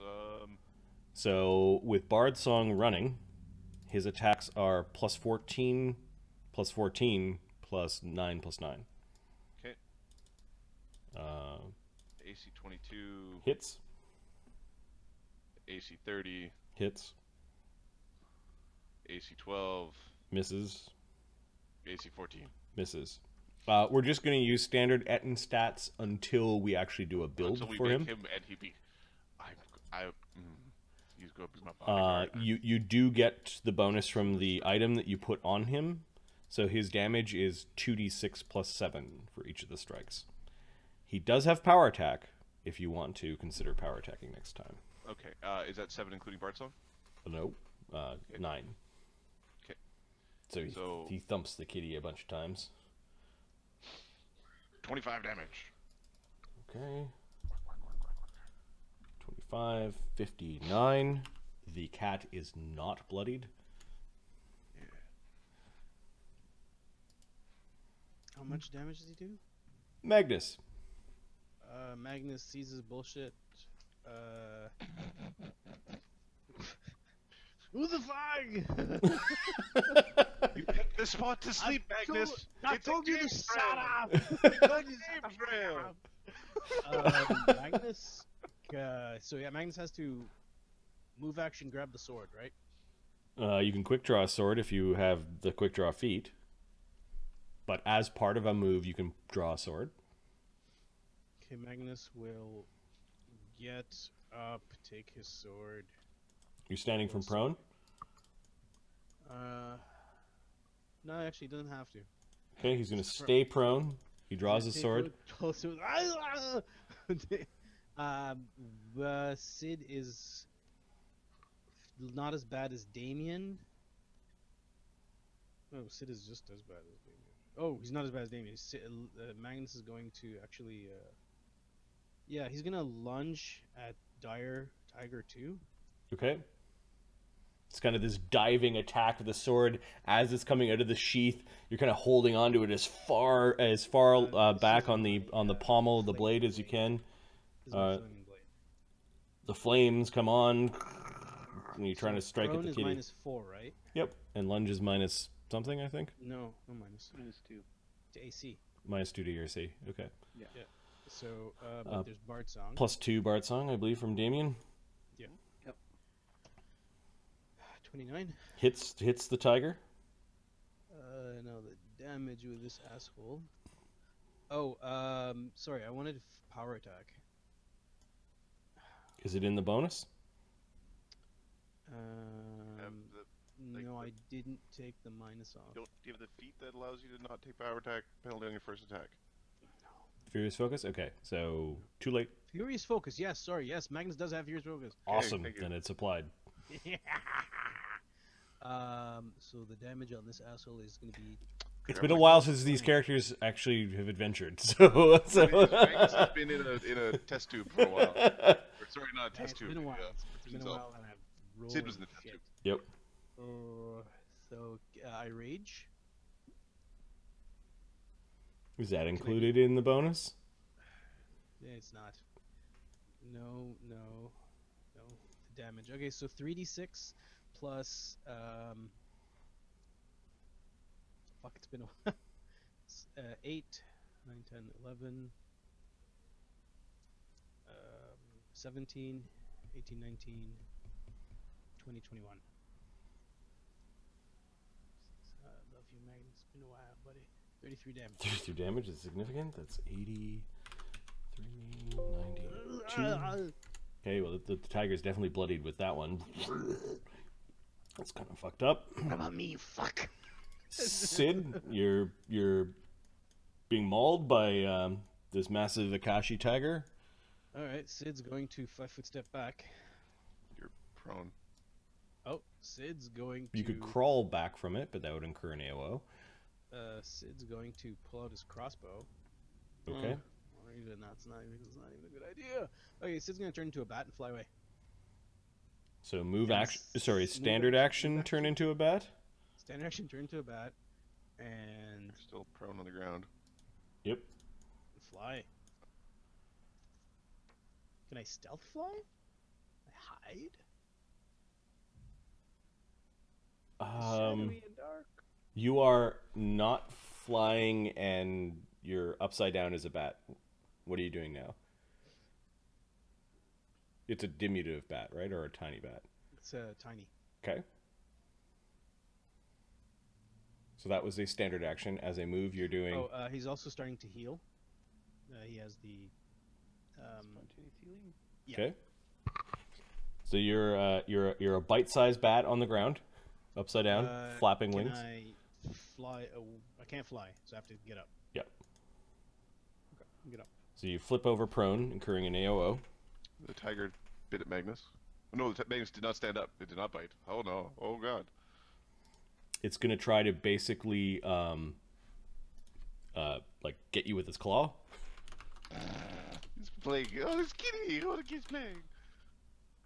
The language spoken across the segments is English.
Awesome. So with Bard Song running, his attacks are plus 14, plus 14, plus 9, plus 9. Okay. AC 22. Hits. AC 30. Hits. AC 12. Misses. AC 14. Misses. We're just going to use standard Etten stats until we actually do a build Until we for make him. And he be. He's going to be my bodyguard. You do get the bonus from the item that you put on him. So his damage is 2d6 plus 7 for each of the strikes. He does have power attack if you want to consider power attacking next time. Okay. Is that 7 including Bard Song? No. 9. Okay. So he thumps the kitty a bunch of times. 25 damage. Okay. 25, 59. The cat is not bloodied. Yeah. How much damage does he do? Magnus. Magnus sees his bullshit. Who the fuck? You picked this spot to sleep, Magnus. I told you to shut up. Magnus. So yeah, Magnus has to move action, grab the sword, right? You can quick draw a sword if you have the quick draw feat. But as part of a move, you can draw a sword. Okay, Magnus will get up, take his sword. You're standing from prone? No, actually, he doesn't have to. Okay, he's going to stay prone. He draws his sword. Cid is not as bad as Damian. No, Cid is just as bad as Damian. Oh, he's not as bad as Damian. Magnus is going to actually... yeah, he's going to lunge at Dire Tiger 2. Okay. It's kind of this diving attack with the sword as it's coming out of the sheath. You're kind of holding onto it as far back on the pommel of the blade as you can. The flames come on, and you're trying to strike at the kitty. Prone is -4, right? Yep, and lunge is minus something, I think. No minus. -2 to AC. -2 to your AC. Okay. Yeah. So, but there's Bard Song. +2 Bard Song, I believe, from Damian. Yeah. Yep. 29. Hits the tiger. No, the damage with this asshole. Oh, sorry, I wanted power attack. Is it in the bonus? No, I didn't take the minus off. Do you have the feat that allows you to not take power attack penalty on your first attack? Furious Focus? Okay, so too late. Furious Focus, yes, sorry, yes, Magnus does have Furious Focus. Awesome, thank you. then it's applied. So the damage on this asshole is going to be... It's been a while since these characters actually have adventured, so... Magnus has been in a test tube for a while. Or, sorry, not a test tube. It's been a while. Yeah. It's been a while and I've rolled. Cid was in the test tube. Yep. So I rage. Is that included in the bonus? Yeah, it's not. No. Damage. Okay, so 3d6 plus fuck, it's been a while. 8, 9, 10, 11, 17, 18, 19, 20, 21. Love you, Magnus. It's been a while, buddy. 33 damage. 33 damage is significant. That's 83, 92. Okay, well, the tiger's definitely bloodied with that one. That's kind of fucked up. What about me, you fuck? Cid, you're being mauled by this massive Akashi tiger. Alright, Cid's going to 5-foot step back. You're prone. Oh, Cid's going to... You could crawl back from it, but that would incur an AOO. Cid's going to pull out his crossbow. Okay. Or even that's not even a good idea. Okay, Cid's going to turn into a bat and fly away. So standard action turn into a bat? Standard action turn into a bat. And... You're still prone on the ground. Yep. Fly. Can I stealth fly? hide? Um, Shadowy and dark. you are not flying, and you're upside down as a bat. What are you doing now? It's a diminutive bat, right, or a tiny bat? It's tiny. Okay. So that was a standard action. As a move, you're doing. Oh, he's also starting to heal. He has the. Spontaneous healing. Yeah. Okay. So you're a bite-sized bat on the ground, upside down, flapping Can wings. I fly? I can't fly, so I have to get up. Yep. Okay, get up. So you flip over prone, incurring an AOO. The tiger bit at Magnus. Oh, no, the Magnus did not stand up. It did not bite. Oh no. Oh god. It's gonna try to basically like get you with its claw. He's playing. Oh, this kitty. Oh, the kid's playing.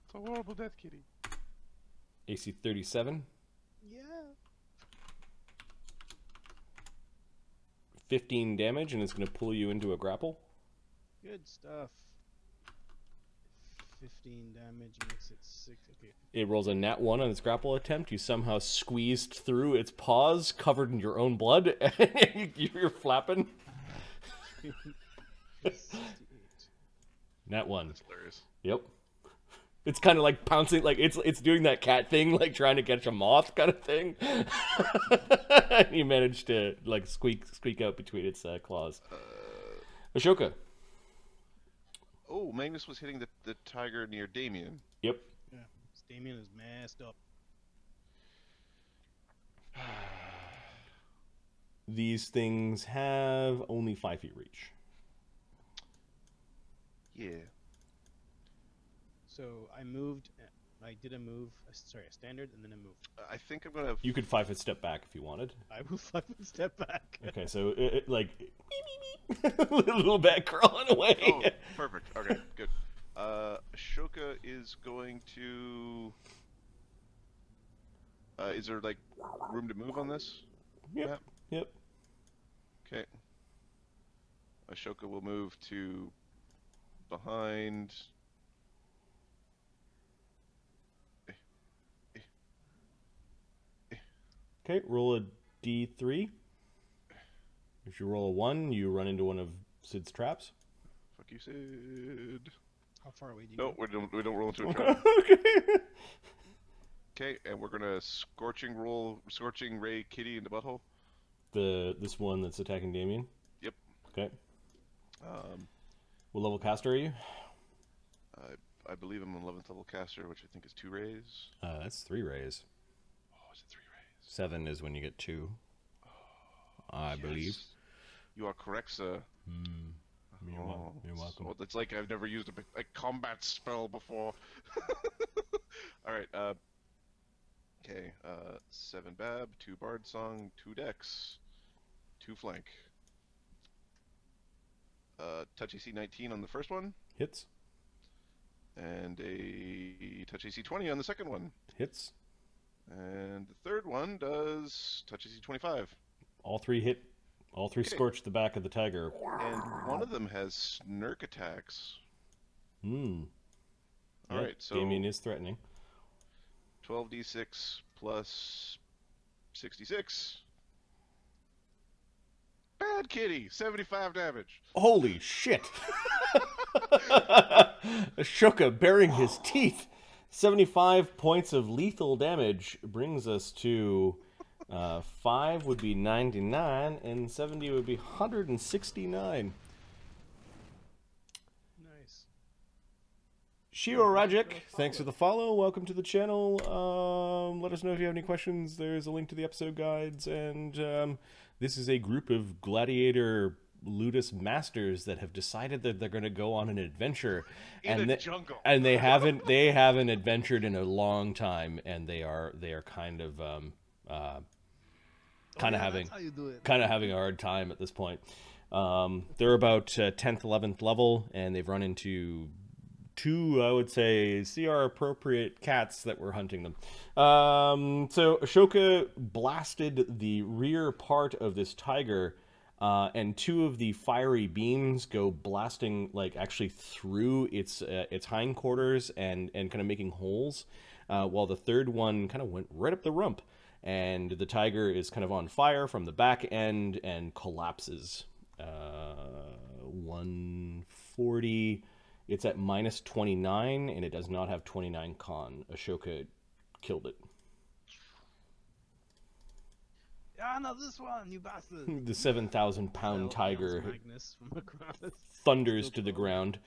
It's a horrible death kitty. AC 37. Yeah. 15 damage, and it's gonna pull you into a grapple. Good stuff. 15 damage makes it 6. Okay. It rolls a nat 1 on its grapple attempt. You somehow squeezed through its paws, covered in your own blood, and you're flapping. 68. Nat 1. That's hilarious. Yep. It's kind of like pouncing, like it's doing that cat thing, like trying to catch a moth kind of thing. You managed to like squeak out between its claws. Ashoka. Oh, Magnus was hitting the tiger near Damian. Yep. Yeah. Damian is messed up. These things have only 5 feet reach. Yeah. So I moved. I did a move. Sorry, a standard, and then a move. I think I'm gonna. You could 5-foot step back if you wanted. I will 5-foot step back. Okay, so like little bat crawling away. Oh, perfect. Okay, good. Ashoka is going to. Is there like room to move on this? Yep. map? Yep. Okay. Ashoka will move to behind. Okay, roll a d3. If you roll a 1, you run into one of Cid's traps. Fuck you, Cid. How far away do you No, go? we don't roll into a trap. Okay. Okay, and we're gonna scorching ray kitty in the butthole. This one that's attacking Damian. Yep. Okay. What level caster are you? I believe I'm an 11th level caster, which I think is 2 rays. That's 3 rays. Oh, is it 3 rays? 7 is when you get 2. I believe. Yes. You are correct, sir. You're welcome. So it's like I've never used a combat spell before. Alright, okay, 7 Bab, 2 Bard Song, 2 Dex, 2 Flank. Touch AC 19 on the first one, Hits. and a touch AC 20 on the second one. Hits. And the third one does touch AC 25. All 3 hit. All 3 Okay. scorch the back of the tiger. And one of them has snark attacks. Alright, so Damian is threatening. 12d6 plus 66. Bad kitty, 75 damage. Holy shit! Ashoka baring his teeth. 75 points of lethal damage brings us to 5 would be 99 and 70 would be 169. Nice. Shiro Rajik, thanks for the follow. Welcome to the channel. Let us know if you have any questions. There's a link to the episode guides, and this is a group of gladiator ludus masters that have decided that they're going to go on an adventure In a jungle. and they haven't adventured in a long time, and they are kind of having That's how you do it. kind of having a hard time at this point. They're about 10th 11th level, and they've run into 2, I would say, CR appropriate cats that were hunting them. So Ashoka blasted the rear part of this tiger and two of the fiery beams go blasting, like actually through its hindquarters and kind of making holes, while the third one kind of went right up the rump, and the tiger is kind of on fire from the back end and collapses. 140. It's at minus 29, and it does not have 29 con. Ashoka killed it. Ah, not this one, you bastard! The 7,000-pound tiger Magnus from across. thunders to the ground,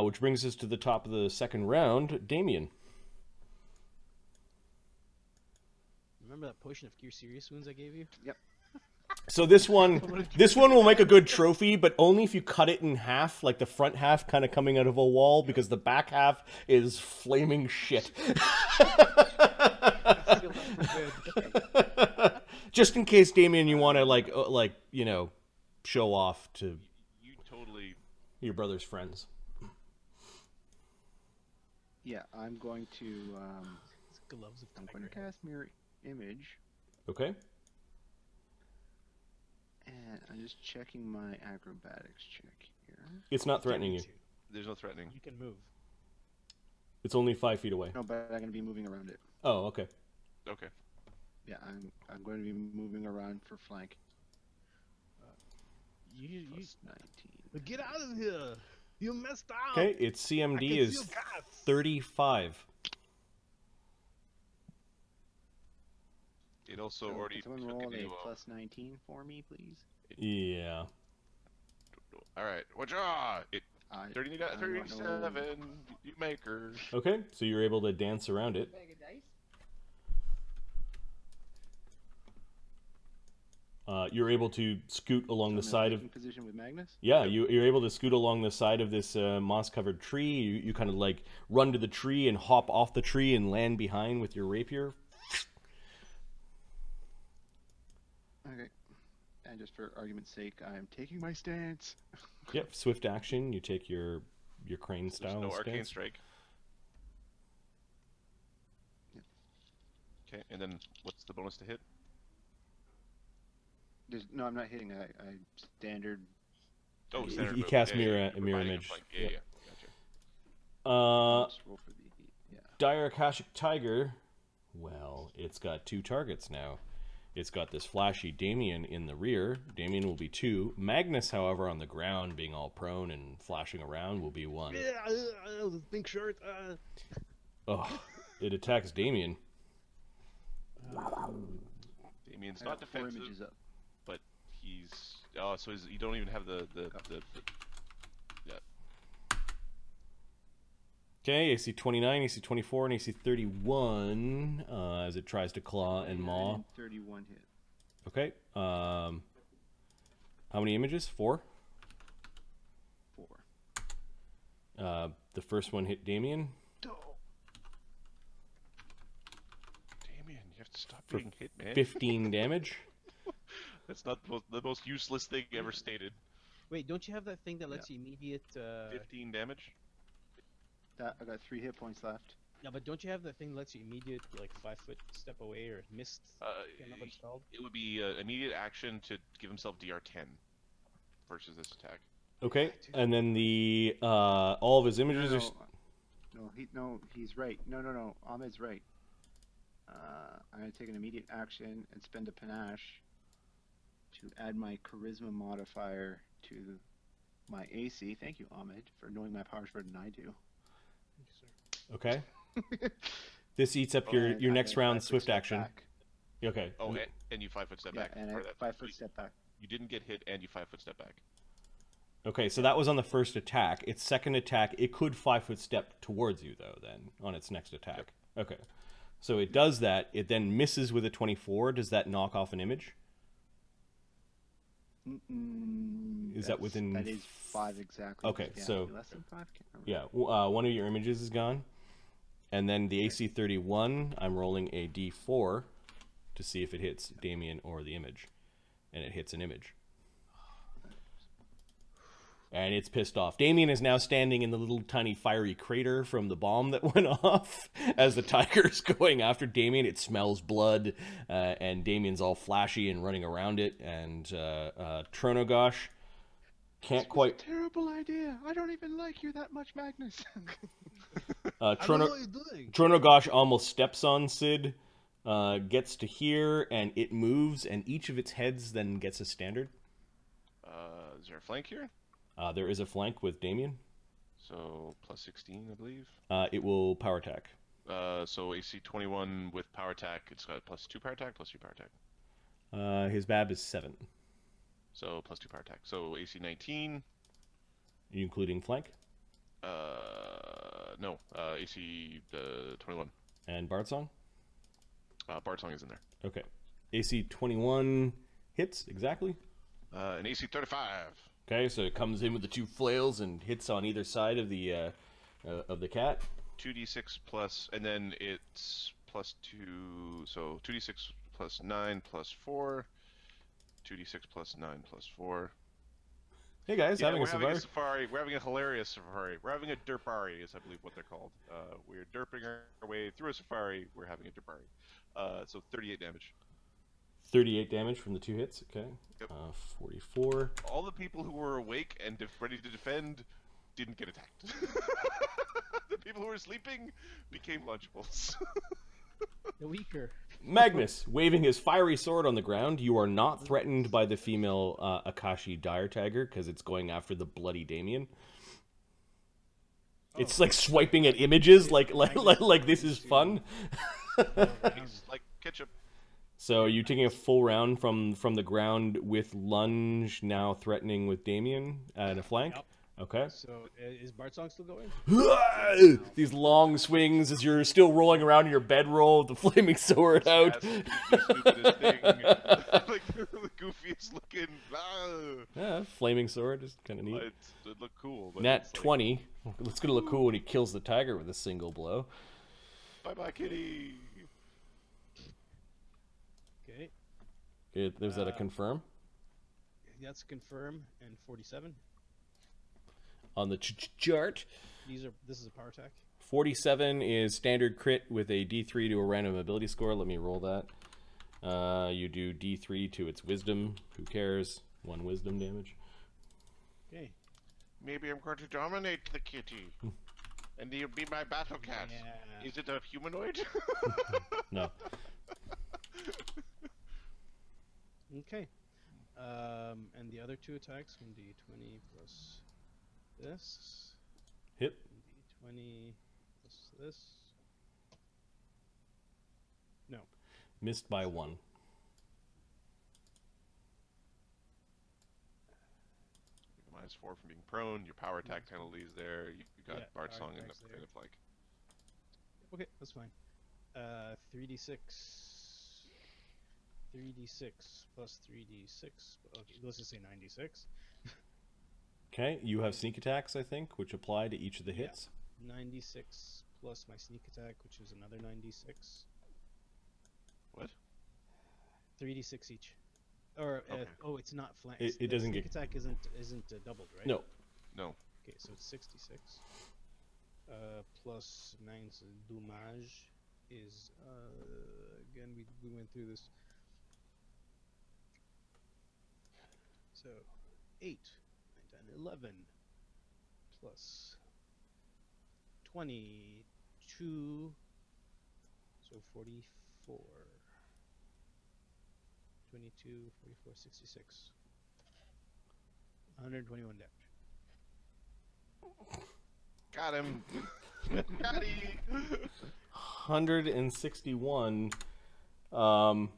which brings us to the top of the second round. Damian. Remember that potion of cure serious wounds I gave you? Yep. So this one will make a good trophy, but only if you cut it in half, like the front half kind of coming out of a wall, because the back half is flaming shit. Just in case, Damian, you want to like show off to You totally. your brother's friends. Yeah, I'm going to Gloves of I'm going to tiger. cast mirror image, Okay. and I'm just checking my acrobatics check here. It's not threatening you. There's no threatening. You can move. It's only 5 feet away. No, but I'm going to be moving around it. Oh, okay. Okay. Yeah, I'm going to be moving around for flank. Plus 19. Get out of here! You messed up! Okay, its CMD is 35. It also So, already can someone took roll a a new, plus 19 for me, please? Yeah. All right. Whatcha? It I 30, I don't know. 37. You makers. Okay, so you're able to dance around it. You're able to scoot along the side of... position with Magnus? Yeah, you're able to scoot along the side of this moss-covered tree. You kind of like run to the tree and hop off the tree and land behind with your rapier. Okay. And just for argument's sake, I'm taking my stance. Yep, swift action. You take your crane There's style no arcane stance. strike. Yep. Okay, and then what's the bonus to hit? No, I'm not hitting. I standard. Oh, You- standard you move. cast Yeah, yeah, mirror- you're mirror providing a image. flank. Yeah, Yep. yeah. Gotcha. Just roll for the yeah. Dire Akashic Tiger. Well, it's got 2 targets now. It's got this flashy Damian in the rear. Damian will be 2. Magnus, however, on the ground, being all prone and flashing around, will be 1. Yeah, the pink shirt. Oh, it attacks Damian. Damian's I not got 4 defensive, images up. but he's. Oh, so you don't even have the yeah. Okay, AC 29, AC 24, and AC 31 as it tries to claw and maw. And 31 hit. Okay. How many images? 4? 4. The first one hit Damian. Damian, you have to stop For being hit, man. 15 damage. That's not the most useless thing ever stated. Wait, don't you have that thing that lets you immediate? 15 damage. I got 3 hit points left. Yeah, but don't you have that thing that lets you immediate, like 5-foot step away or missed? Can't remember what it's called. It would be immediate action to give himself DR10 versus this attack. Okay, and then the all of his images are... No, he's right. No. Ahmed's right. I'm gonna take an immediate action and spend a panache to add my charisma modifier to my AC. Thank you, Ahmed, for knowing my powers better than I do. Okay. This eats up And your I next get a round 5-foot swift step action. back. Okay. Oh, and you 5-foot step Yeah, back. and for I that. 5-foot step back. You didn't get hit, and you 5-foot step back. Okay, so that was on the first attack. Its second attack, it could 5-foot step towards you, though, then, on its next attack. Yep. Okay. So it does that. It then misses with a 24. Does that knock off an image? Is that within... That is 5 exactly. Okay, yeah, so... less than 5? Can't remember. Yeah, one of your images is gone. And then the AC 31, I'm rolling a D4 to see if it hits Damian or the image. And it hits an image. And it's pissed off. Damian is now standing in the little tiny fiery crater from the bomb that went off as the tiger's going after Damian. It smells blood, and Damian's all flashy and running around it. And Trono-Goesh can't quite... Terrible idea. I don't even like you that much, Magnus. I don't know what he's doing. Trono-Goesh almost steps on Cid, gets to here, and it moves, and each of its heads then gets a standard. Is there a flank here? There is a flank with Damian. So plus 16, I believe. It will power attack. So AC 21 with power attack. It's got plus 2 power attack, plus 3 power attack. His BAB is 7. So plus 2 power attack. So AC 19. Are you including flank? No. AC 21. And Bard Song? Bard Song is in there. Okay. AC 21 hits exactly. And AC 35. Okay, so it comes in with the 2 flails and hits on either side of the cat. 2d6 plus, and then it's plus 2, so 2d6 plus 9 plus 4. 2d6 plus 9 plus 4. Hey guys, Yeah, having we're a having safari. a safari. We're having a hilarious safari. We're having a derpari, is I believe what they're called. We're derping our way through a safari. We're having a derpari. So 38 damage. 38 damage from the 2 hits. Okay. Yep. 44. All the people who were awake and ready to defend didn't get attacked. The people who were sleeping became Lunchables. The weaker. Magnus, waving his fiery sword on the ground, you are not threatened by the female Akashi dire tiger because it's going after the bloody Damian. Oh. It's like swiping at images, like this is fun. It's like ketchup. So are you taking a full round from the ground with lunge now threatening with Damian and a flank? Yep. Okay. So is Bard Song still going? These long swings as you're still rolling around in your bedroll with the flaming sword out. The stupidest thing. Like the goofiest looking. Yeah, flaming sword is kind of neat. It looked cool. But Nat it's like, 20. It's gonna look cool when he kills the tiger with a single blow. bye bye, kitty. Okay. There's that a confirm That's confirm and 47. on the chart. This is a power attack. 47 is standard crit with a D3 to a random ability score. Let me roll that. You do D3 to its wisdom. Who cares? 1 wisdom damage. Okay. Maybe I'm going to dominate the kitty. And you'll be my battle cat. Yeah. Is it a humanoid? No. Okay. And the other 2 attacks can be 20 plus this. Hit. D20 plus this. No. Missed by 1. -4 from being prone. Your power attack penalties there. You got Yeah, Bard power Song in attacks there. the flank. Okay, that's fine. 3d6. 3d6 plus 3d6. Okay, let's just say 96. Okay, you have sneak attacks, I think, which apply to each of the Yeah. hits. 96 plus my sneak attack, which is another 96. What? 3d6 each. Or Okay. oh, it's not flank. It doesn't sneak get- attack isn't doubled, right? No. No. Okay, so it's 66. Plus Magnus Dommage is again we went through this. So 8, 9, 10, 11 plus 22, so 44. 22, 44, 66. 121 damage. Got him. Got him. 161 minus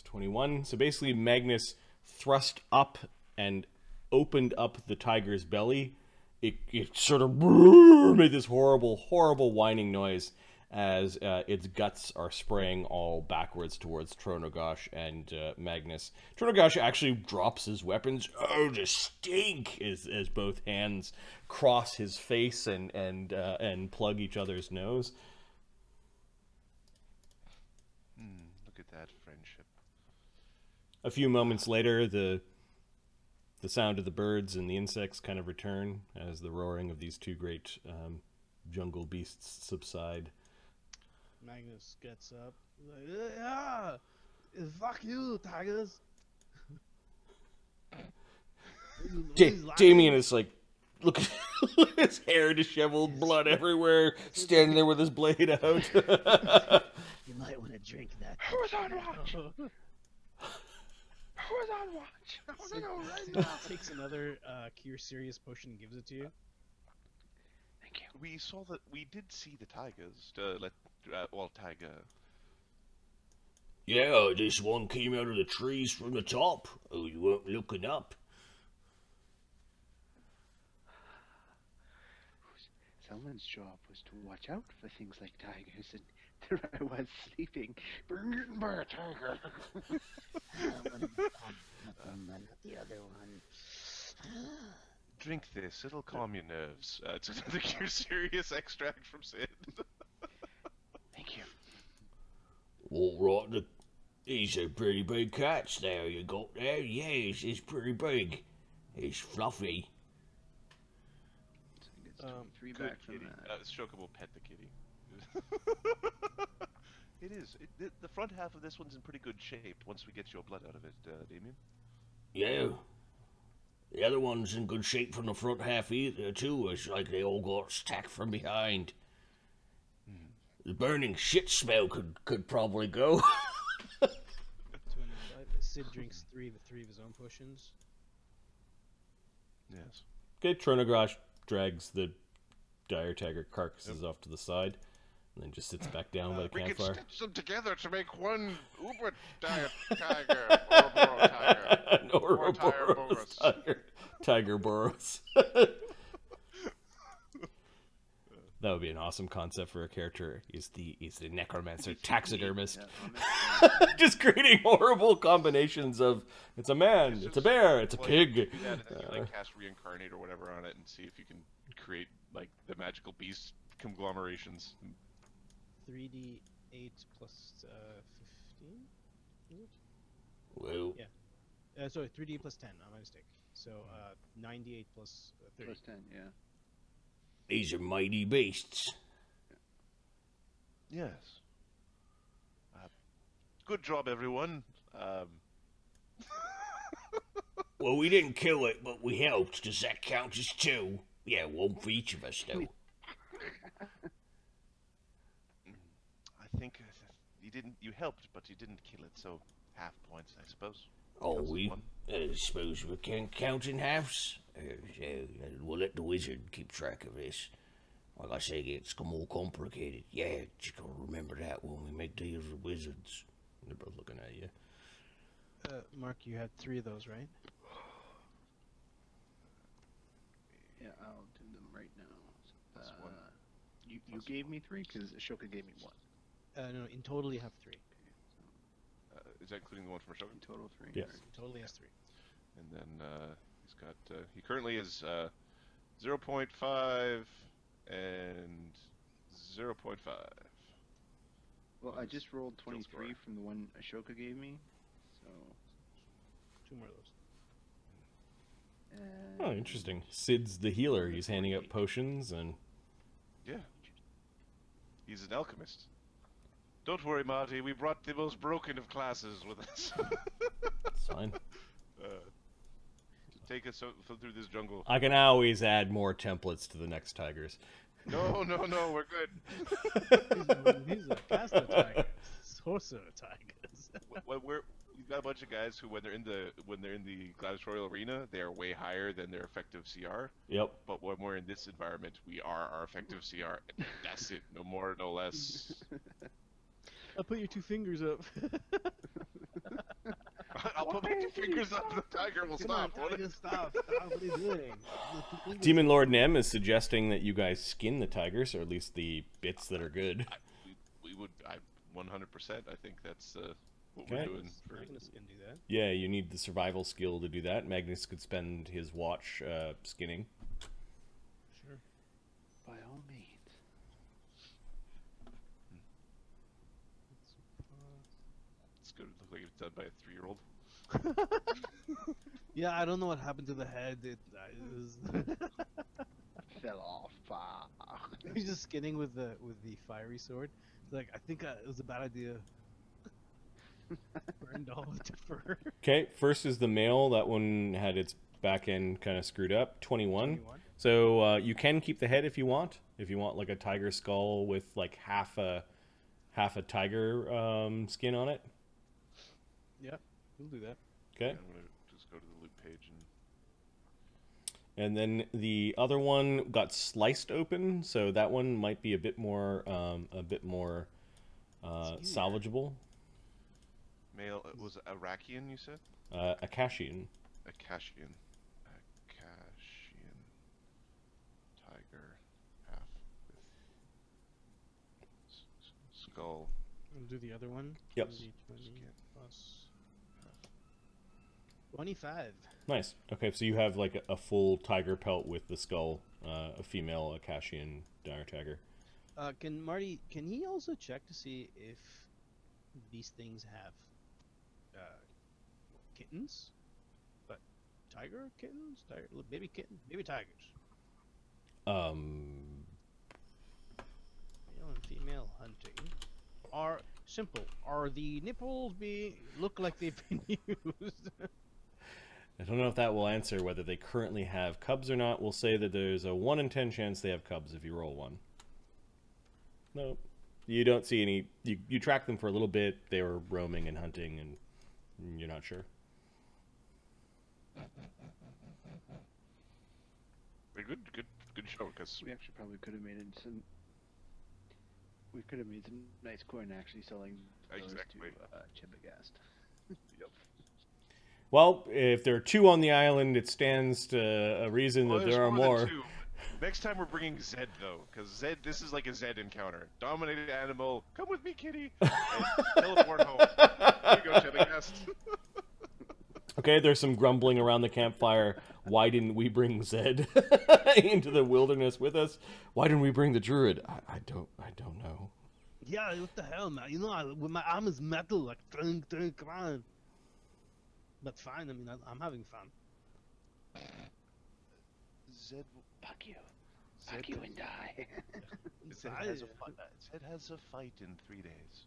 21. So basically Magnus thrust up and opened up the tiger's belly. It sort of made this horrible whining noise as its guts are spraying all backwards towards Trono-Goesh and Magnus. Trono-Goesh actually drops his weapons. Oh, the stink! As both hands cross his face and plug each other's nose. Look at that friendship. A few moments later, the The sound of the birds and the insects kind of return as the roaring of these two great jungle beasts subside. Magnus gets up. Like, yeah, fuck you, tigers. Damian is like, look at his hair disheveled, blood everywhere, standing there with his blade out. You might want to drink that. Who's on watch? Who's on watch? I want to know right now. Takes another cure serious potion and gives it to you. Thank you. We saw that. We did see the tigers. Tiger. Yeah, this one came out of the trees from the top. Oh, you weren't looking up. Someone's job was to watch out for things like tigers, and there I was sleeping, being eaten by a tiger. Not the other one. Drink this. It'll calm your nerves. It's another cure serious extract from Cid. Thank you. All right, these are pretty big cats there you got there. Yes, it's pretty big. It's fluffy. So three Good back from kitty. that. Ashoka will pet the kitty. It is. The front half of this one's in pretty good shape once we get your blood out of it, Damian. Yeah. The other one's in good shape from the front half either, too. It's like they all got stacked from behind. The burning shit smell could probably go. Cid drinks three of his own potions. Yes. Okay, Trono-Goesh drags the dire tiger carcasses off to the side, and then just sits back down by the We can campfire. stitch them together to make one uber diet tiger. Ouroboros tiger. No, Or Ouroboros tiger burrows. That would be an awesome concept for a character. He's the necromancer taxidermist. Just creating horrible combinations of it's a man, it's a bear, it's a pig. You do that, and then you cast reincarnate or whatever on it, and see if you can create like the magical beast conglomerations. 3d8 plus 15. Is it? Well, Yeah. Sorry, 3d plus 10. My mistake. So 9d8 plus 30. Plus 10, yeah. these are mighty beasts. Yes. Good job, everyone. Well, we didn't kill it, but we helped. Does that count as two? Yeah, one for each of us, though. I think you didn't. You helped, but you didn't kill it. So half points, I suppose. Oh, Counts as we one. suppose we can count in halves. We'll let the wizard keep track of this. Like I say, it gets more complicated. Yeah, just gotta remember that when we make deals with wizards. They're both looking at you. Mark, you had 3 of those, right? Yeah, I'll do them right now. Plus one. You gave me 3 because Ashoka gave me 1. No, in total you have 3. Is that including the one from Ashoka? In total 3. Yes. In total he has 3. And then he's got. He currently is 0.5 and 0.5. Well, I just rolled Skill 23 score. from the one Ashoka gave me, so. 2 more of those. Oh, interesting. Cid's the healer. He's handing out potions and... Yeah. He's an alchemist. Don't worry, Marty. We brought the most broken of classes with us. It's fine. To take us through this jungle. I can always add more templates to the next tigers. No, we're good. These are caster tigers. Sorcerer tigers. We've got a bunch of guys who, when they're in the gladiatorial arena, they are way higher than their effective CR. Yep. But when we're in this environment, we are our effective CR. And that's it. No more, no less. I'll put your 2 fingers up. I'll put my 2 fingers up. The tiger will stop. Come on, tiger, stop. Stop. What are you doing? Demon Lord Nem is suggesting that you guys skin the tigers, or at least the bits that are good. We would. 100%. I think that's what Okay. we're doing. Magnus can do that. Yeah, you need the survival skill to do that. Magnus could spend his watch skinning. Sure. By all means. It's good. It looks like it's done by a 3-year-old. Yeah, I don't know what happened to the head. It was Fell off. he's just skinning with the fiery sword. It's like I think it was a bad idea. Burned all of the fur. Okay, first is the male. That one had its back end kind of screwed up. 21. 21. So you can keep the head if you want. If you want like a tiger skull with like half a tiger skin on it. Yeah, we'll do that. Okay. I'm gonna just go to the loot page and And then the other one got sliced open, so that one might be a bit more salvageable. male. It was Arakian, you said? Akashian. Akashian. Akashian. Tiger. Half with skull. We'll do the other one. Yep. 20 Skin. plus 25. Nice. Okay, so you have like a full tiger pelt with the skull, a female Akashian dire tiger. Can Marty? Can he also check to see if these things have kittens? But tiger kittens, baby kitten, baby tigers, male and female hunting are simple. Are the nipples look like they've been used? I don't know if that will answer whether they currently have cubs or not. We'll say that there's a 1 in 10 chance they have cubs if you roll one. No, you don't see any. You track them for a little bit. They were roaming and hunting, and you're not sure. Very good show. Because We actually probably could have made it some. We could have made some nice coin actually selling those Exactly. to Chibagast. Yep. Well, if there are 2 on the island, it stands to a reason that there's there are than more. 2. Next time we're bringing Zed though, because Zed, this is like a Zed encounter. Dominated animal, come with me, kitty. And teleport home. Here you go, Chibagast. Okay, there's some grumbling around the campfire. Why didn't we bring Zed into the wilderness with us? Why didn't we bring the druid? I don't know. Yeah, what the hell, man? You know, with my arm is metal, like come on. But fine. I mean, I'm having fun. Zed, Fuck you. Zed, Fuck you and die. Zed has a fight. Zed has a fight in 3 days.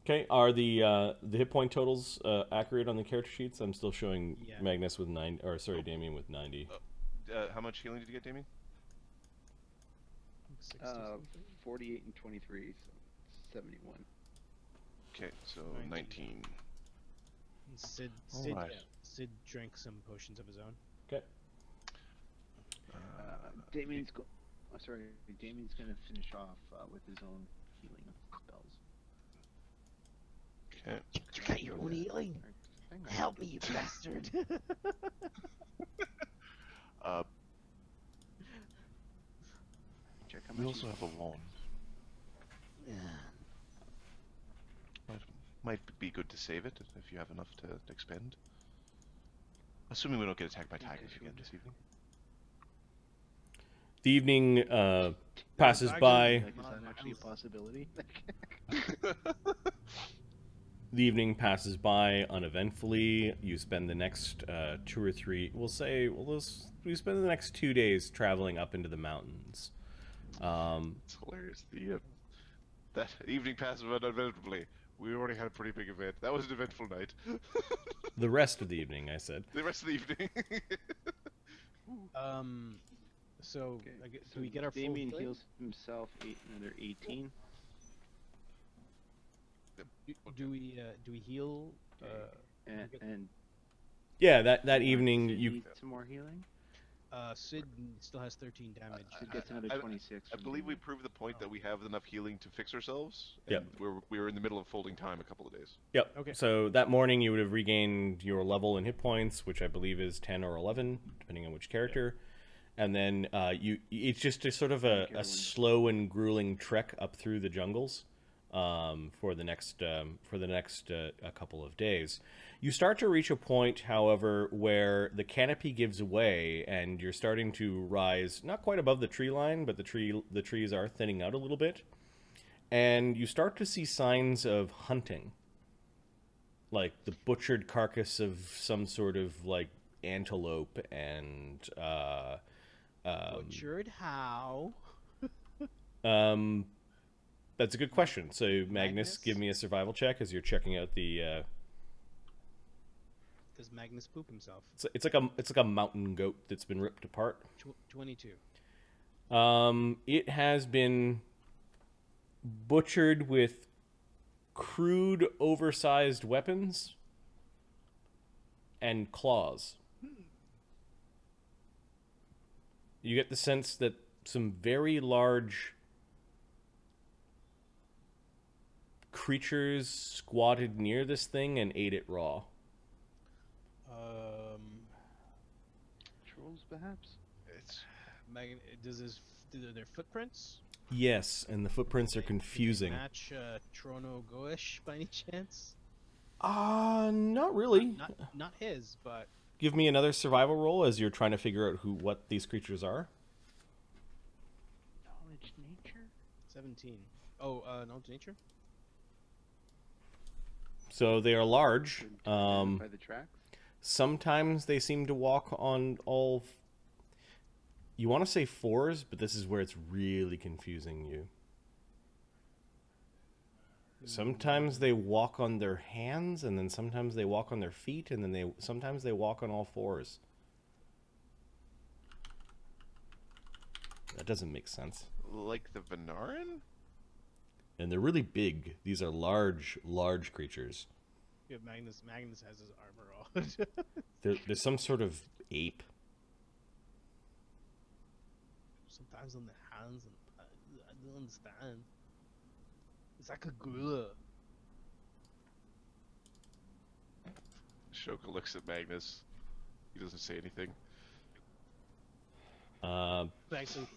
Okay, are the hit point totals accurate on the character sheets? I'm still showing Yeah. Magnus with 9, or sorry, Damian with 90. How much healing did you get, Damian? 60 something. 48 and 23, so 71. Okay, so 19. And Cid, Alright. Cid drank some potions of his own. Okay. Damian's Damian's gonna finish off with his own healing spells. Okay. You got your own healing. Hang on. Help me, you bastard. Check how We much also have a wand. Yeah. Might be good to save it if you have enough to expend. Assuming we don't get attacked by tigers again this evening. The evening passes by. Like, is that actually a possibility? The evening passes by uneventfully. You spend the next 2 or 3. We spend the next 2 days traveling up into the mountains. It's hilarious. That evening passes by uneventfully. We already had a pretty big event. That was an eventful night. The rest of the evening, I said. The rest of the evening. So, Okay, do we get our Damian full heals himself another 18. Do we heal? And Yeah, that evening Sid you. needs some more healing. Sid still has 13 damage. Sid gets another 26. I from believe we Damian. proved the point that we have enough healing to fix ourselves. Yep. And we were in the middle of folding time a couple of days. Yep. Okay. So that morning you would have regained your level and hit points, which I believe is 10 or 11, depending on which character. And then it's just a sort of a slow and grueling trek up through the jungles for the next a couple of days. You start to reach a point, however, where the canopy gives way and you're starting to rise not quite above the tree line, but the trees are thinning out a little bit, and you start to see signs of hunting. like the butchered carcass of some sort of like antelope and Butchered how? That's a good question. So Magnus, Magnus? give me a survival check as you're checking out the. Does Magnus poop himself? It's like a mountain goat that's been ripped apart. 22. It has been butchered with crude, oversized weapons and claws. You get the sense that some very large creatures squatted near this thing and ate it raw. Trolls, perhaps? It's Do their footprints Yes, and the footprints are confusing. match Trono-Goesh by any chance? Not really. Not his, but Give me another survival roll as you're trying to figure out what these creatures are. Knowledge nature? 17. Oh, knowledge nature? So they are large. By the tracks? Sometimes they seem to walk on all. You want to say fours, but this is where it's really confusing you. Sometimes they walk on their hands, and then sometimes they walk on their feet, and then sometimes they walk on all fours. That doesn't make sense. like the Venarin? And they're really big. These are large creatures. Yeah, Magnus has his armor on. They're some sort of ape. Sometimes on the hands, and I don't understand. It's like a gorilla. Ashoka looks at Magnus. He doesn't say anything. Actually,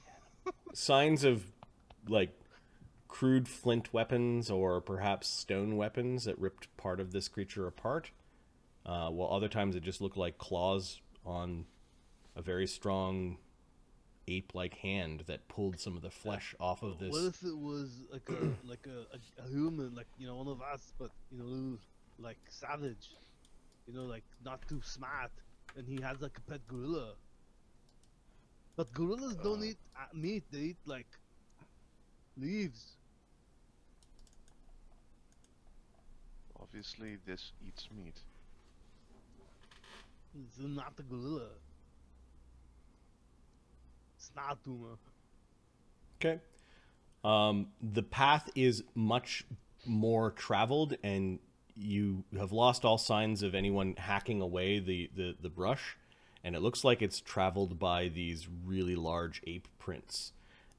Signs of, like, crude flint weapons or perhaps stone weapons that ripped part of this creature apart. While other times it just looked like claws on a very strong ape-like hand that pulled some of the flesh off of this. what if it was like a human, like, you know, one of us, but, you know, like savage, you know, like not too smart, and he has like a pet gorilla. But gorillas don't eat meat; they eat like leaves. Obviously, this eats meat. It's not a gorilla. It's not tumor. Okay. The path is much more traveled, and you have lost all signs of anyone hacking away the brush, and it looks like it's traveled by these really large ape prints.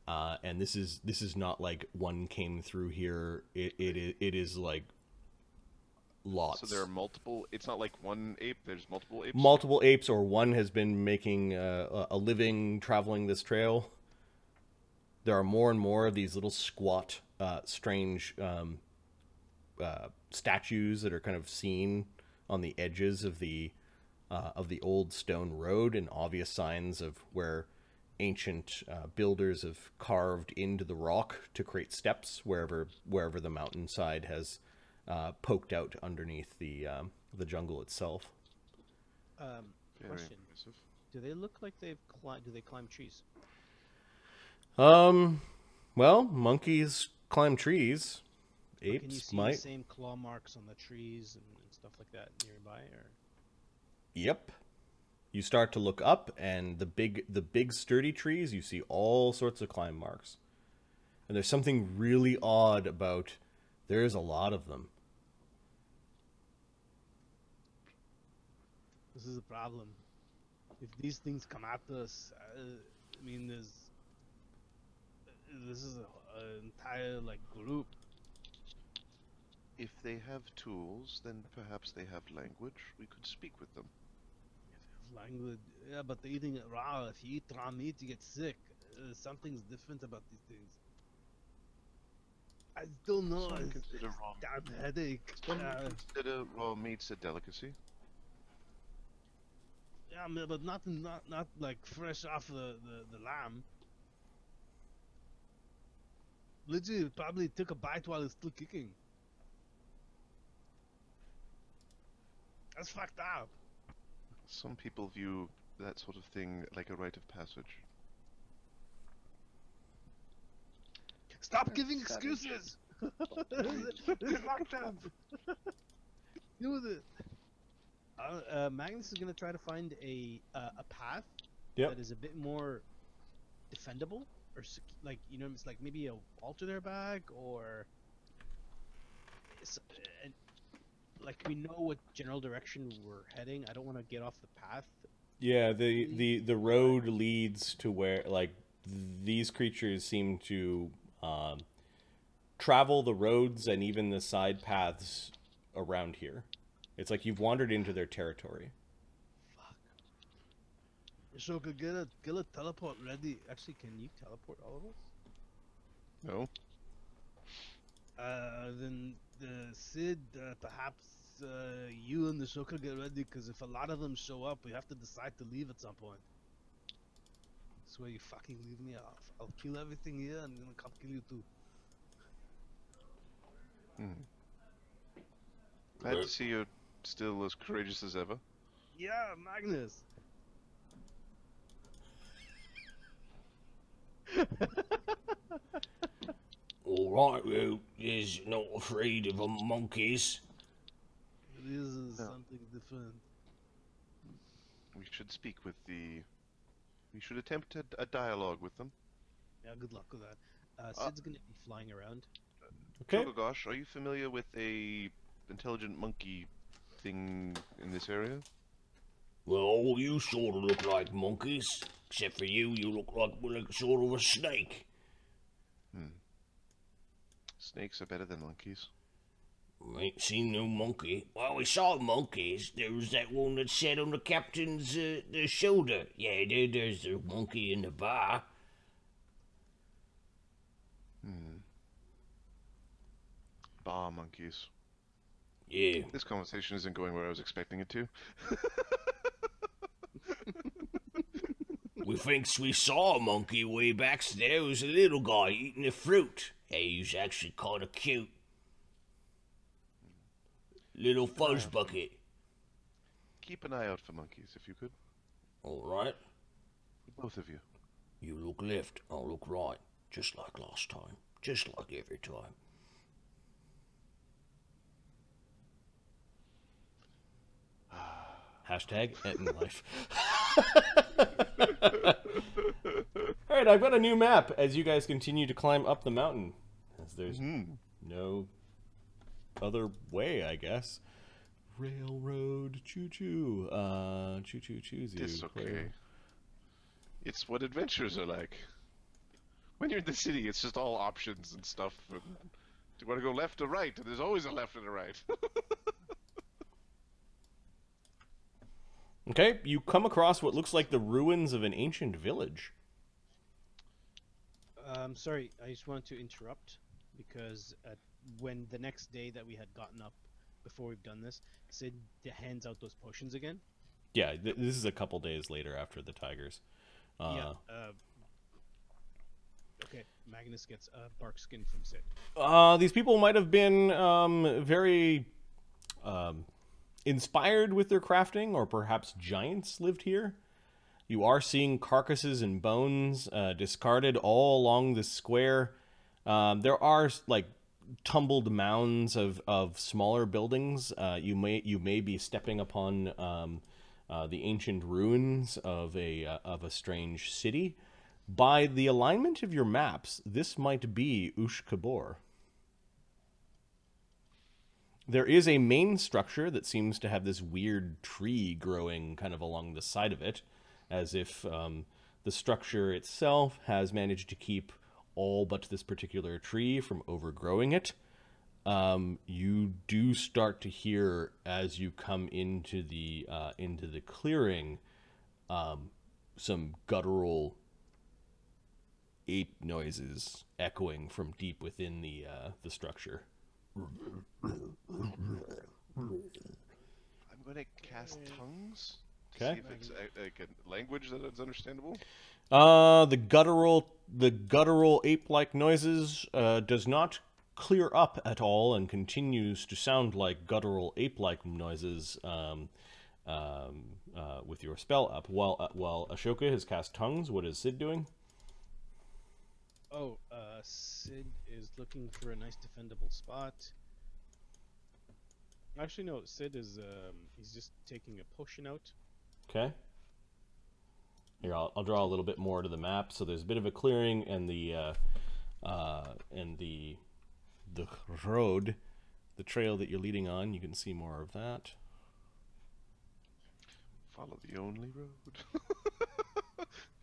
And this is not like one came through here. It is like lots. So there are multiple. It's not like one ape. There's multiple apes. Multiple apes, or one has been making a living traveling this trail. There are more and more of these little squat, strange statues that are kind of seen on the edges of the old stone road, and obvious signs of where ancient builders have carved into the rock to create steps wherever the mountainside has poked out underneath the jungle itself. Very Question: impressive. do they look like do they climb trees? Well, monkeys climb trees. Or can you Apes see might. the same claw marks on the trees and stuff like that nearby? Or Yep. You start to look up, and the big sturdy trees, you see all sorts of climb marks. And there's something really odd about there's a lot of them. this is a problem. If these things come after us, I mean, this is an entire like group. If they have tools, then perhaps they have language. We could speak with them. Language, yeah, but they're eating it raw. If you eat raw meat, you get sick. Something's different about these things. I don't know. Some It's consider raw damn headache. Some consider raw meats a delicacy. Yeah, man, but not like fresh off the lamb. Literally, it probably took a bite while it's still kicking. That's fucked up. Some people view that sort of thing like a rite of passage. Stop giving Savage. excuses. It's fucked up. Do it. Magnus is gonna try to find a path that is a bit more defendable, or like it's like maybe a wall to their back, or like we know what general direction we're heading. I don't want to get off the path. Yeah, the road leads to where, like, these creatures seem to travel the roads and even the side paths around here. It's like you've wandered into their territory. Fuck. Ashoka, get a teleport ready. Actually, can you teleport all of us? No? Then the Cid, perhaps you and Ashoka get ready, because if a lot of them show up, we have to decide to leave at some point. Swear you fucking leave me off. I'll kill everything here, and I'm gonna come kill you too. Glad to see you're still as courageous as ever. Yeah, Magnus. Alright, well, is not afraid of monkeys. This is something different. We should speak with the... We should attempt a dialogue with them. Yeah, good luck with that. Sid's gonna be flying around. Okay. Trono-Goesh, are you familiar with a intelligent monkey thing in this area? Well, all you sort of look like monkeys. Except for you look like sort of a snake. Snakes are better than monkeys. Ain't seen no monkey. Well, we saw monkeys. There was that one that sat on the captain's the shoulder. Yeah, there's the monkey in the bar. Bar monkeys. Yeah. This conversation isn't going where I was expecting it to. We thinks we saw a monkey way back there. It was a little guy eating the fruit. Hey, he was actually kind of cute. Little fudge bucket. Keep an eye out for monkeys, if you could. Alright. Both of you. You look left, I'll look right. Just like last time. Just like every time. Hashtag #EttenLife. Alright, I've got a new map as you guys continue to climb up the mountain. As there's no other way, I guess. Railroad, choo-choo. Choo-choo-choosy. It's okay. It's what adventures are like. When you're in the city, it's just all options and stuff. And do you want to go left or right? And there's always a left and a right. Okay, you come across what looks like the ruins of an ancient village. Sorry, I just wanted to interrupt, because when the next day that we had gotten up before we've done this, Cid hands out those potions again. Yeah, this is a couple days later after the tigers. Okay, Magnus gets a bark skin from Cid. These people might have been very inspired with their crafting, or perhaps giants lived here. You are seeing carcasses and bones discarded all along the square. There are like tumbled mounds of smaller buildings. You may be stepping upon the ancient ruins of a strange city. By the alignment of your maps, this might be Ush-Kabor. There is a main structure that seems to have this weird tree growing kind of along the side of it, as if the structure itself has managed to keep all but this particular tree from overgrowing it. You do start to hear, as you come into the clearing, some guttural ape noises echoing from deep within the structure. I'm going to cast tongues to see if it's like a language that is understandable. The guttural ape-like noises does not clear up at all and continues to sound like guttural ape-like noises with your spell up. While Ashoka has cast tongues, what is Cid doing? Oh, Cid is looking for a nice defendable spot. Actually, no. Cid is he's just taking a potion out. Okay. Here, I'll draw a little bit more to the map. So there's a bit of a clearing, and the road, the trail that you're leading on. You can see more of that. Follow the only road.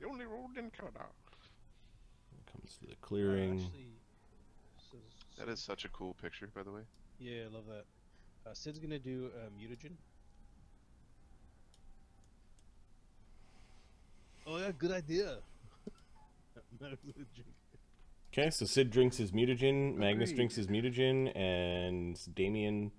The only road in Canada. Comes to the clearing. Actually, That is such a cool picture, by the way. yeah, I love that. Sid's gonna do mutagen. Oh yeah, good idea. Okay, so Cid drinks his mutagen, Magnus Agreed. drinks his mutagen, and Damian.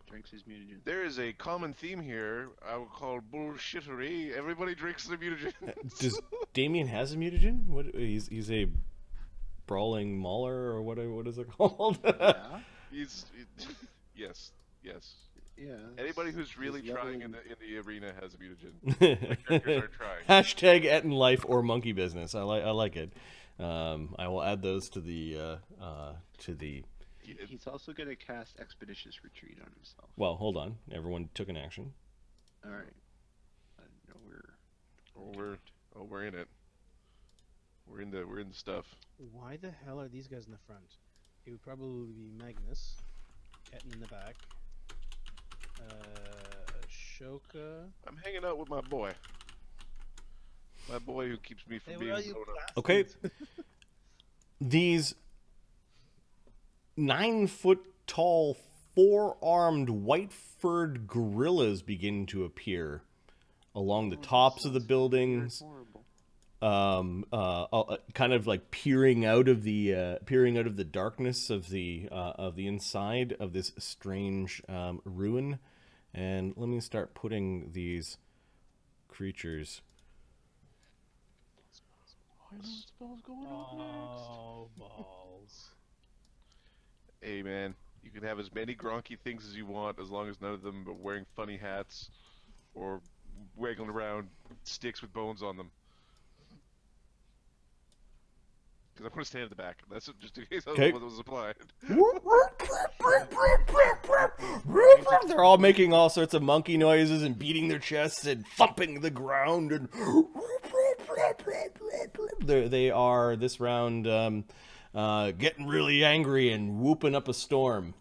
Drinks his mutagen. There is a common theme here. I would call bullshittery. Everybody drinks their mutagen. Does Damian has a mutagen? What he's a brawling mauler, or what is it called? Yeah. Yes. Yeah. Anybody who's really He's trying level- in the arena has a mutagen. My characters are trying. Hashtag et in life or monkey business. I like it. I will add those to the He's also gonna cast Expeditious Retreat on himself. Well, hold on. Everyone took an action. All right. No, We're in it. We're in the stuff. Why the hell are these guys in the front? It would probably be Magnus, Etten in the back, Ashoka. I'm hanging out with my boy. My boy who keeps me from Hey, being where are you? blown up. Okay. bastards? These 9-foot-tall, 4-armed, white-furred gorillas begin to appear along the tops of the buildings. horrible. Kind of like peering out of the darkness of the inside of this strange ruin. And let me start putting these creatures. I know what spell's going on next. Oh, balls. Hey man, you can have as many gronky things as you want as long as none of them are wearing funny hats or waggling around sticks with bones on them. Because I want to stand at the back. That's just in case Okay. that was applied. They're all making all sorts of monkey noises and beating their chests and thumping the ground and they are this round getting really angry and whooping up a storm.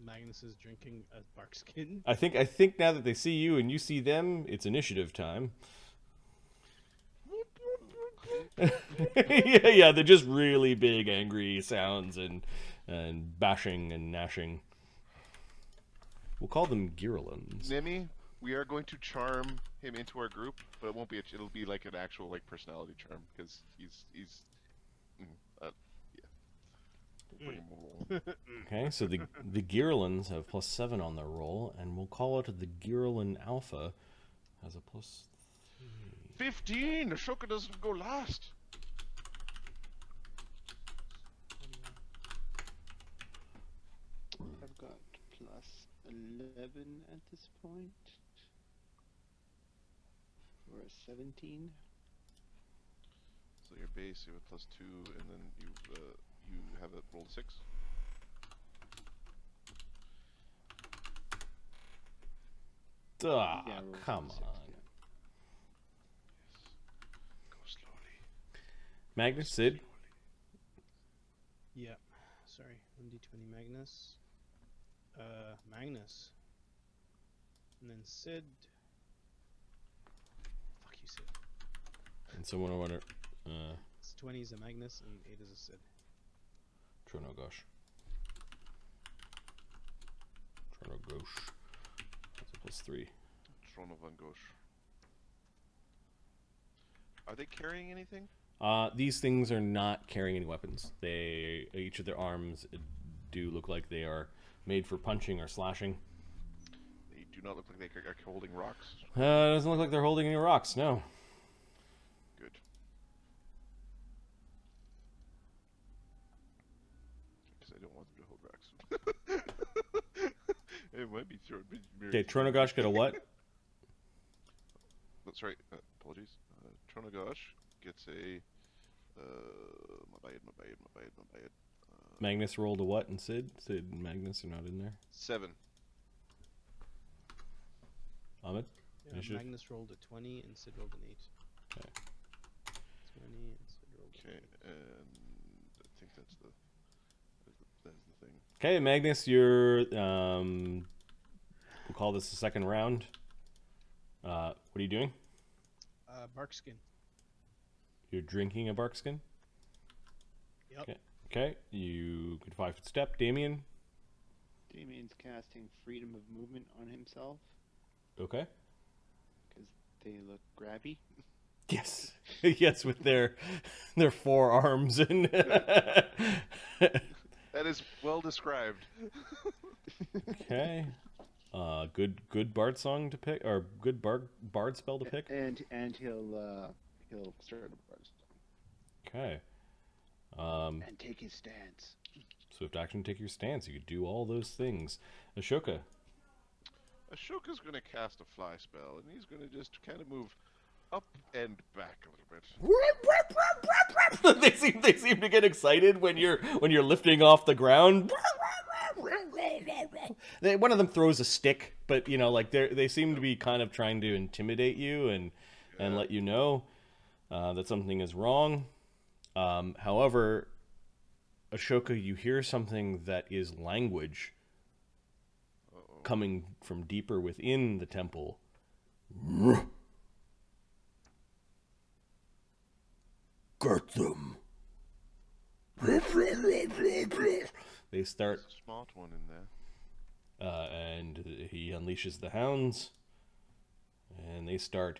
Magnus is drinking a bark skin. I think now that they see you and you see them, it's initiative time. yeah, they're just really big, angry sounds and bashing and gnashing. We'll call them Girolins. Nemi, we are going to charm him into our group, but it won't be. It'll be like an actual like personality charm because he's yeah. We'll bring him along. Okay, so the Girolins have +7 on their roll, and we'll call it the Girolin Alpha has a +3. 15. Ashoka doesn't go last. I've got +11 at this point. We're at 17. So your base, you have a +2, and then you have a roll 6. Ah, Yeah, roll come 6, on. yeah. Go slowly. Magnus, Cid? Yeah. Sorry. 1d20 Magnus. Magnus. And then Cid. Fuck you, Cid. And someone I wonder, It's 20 is a Magnus and 8 is a Cid. Trono-Goesh. Trono-Goesh. That's a +3. Trono-Goesh. Are they carrying anything? These things are not carrying any weapons. Each of their arms do look like they are made for punching or slashing. They do not look like they are holding rocks. Doesn't look like they're holding any rocks, no. Good. might be throwing. Okay, Trono-Goesh get a what? That's right. Apologies. Trono-Goesh gets a. My bad. Magnus rolled a what and Cid? Cid and Magnus are not in there. 7. Ahmed? Yeah, Initiative? Magnus rolled a 20 and Cid rolled an 8. Okay. 20 and Cid rolled an Okay, 8. and I think that's the thing. Okay, Magnus, you're we'll call this the second round. What are you doing? Barkskin. You're drinking a barkskin? Yep. Okay. Okay, you could 5-foot step. Damian? Damian's casting freedom of movement on himself Okay. because they look grabby. Yes. Yes, with their forearms and That is well described. okay. Good bard song to pick, or good bard spell to pick. And he'll start a bard Okay. and take his stance. Swift action, take your stance. You could do all those things. Ashoka. Ashoka's going to cast a fly spell, and he's going to just kind of move up and back a little bit. they seem to get excited when you're lifting off the ground. One of them throws a stick, but you know, like they seem to be kind of trying to intimidate you and let you know that something is wrong. However, Ashoka, you hear something that is language coming from deeper within the temple. Get them. They start. There's a smart one in there. And he unleashes the hounds, and they start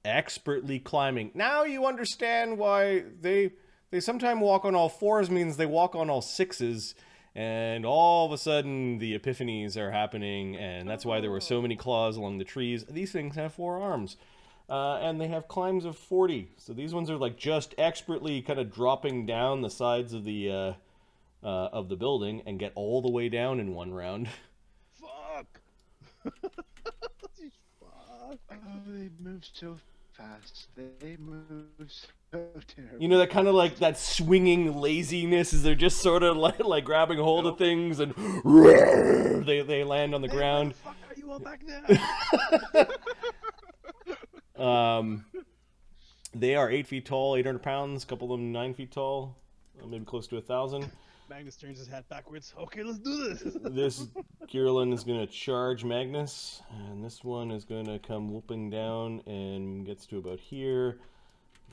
expertly climbing. Now you understand why they sometimes walk on all fours means they walk on all sixes, and all of a sudden the epiphanies are happening, and that's why there were so many claws along the trees. These things have 4 arms, and they have climbs of 40. So these ones are like just expertly kind of dropping down the sides of the building and get all the way down in one round. Fuck! Fuck! Oh, they move so fast. They move so terribly. You know, that kind of like that swinging laziness is they're just sort of like grabbing hold of things and they land on the ground. Fuck, are you all back there? They are 8 feet tall, 800 pounds. A couple of them 9 feet tall, maybe close to 1,000. Magnus turns his hat backwards. Okay, let's do this. This Kirillin is going to charge Magnus, and this one is going to come whooping down and gets to about here.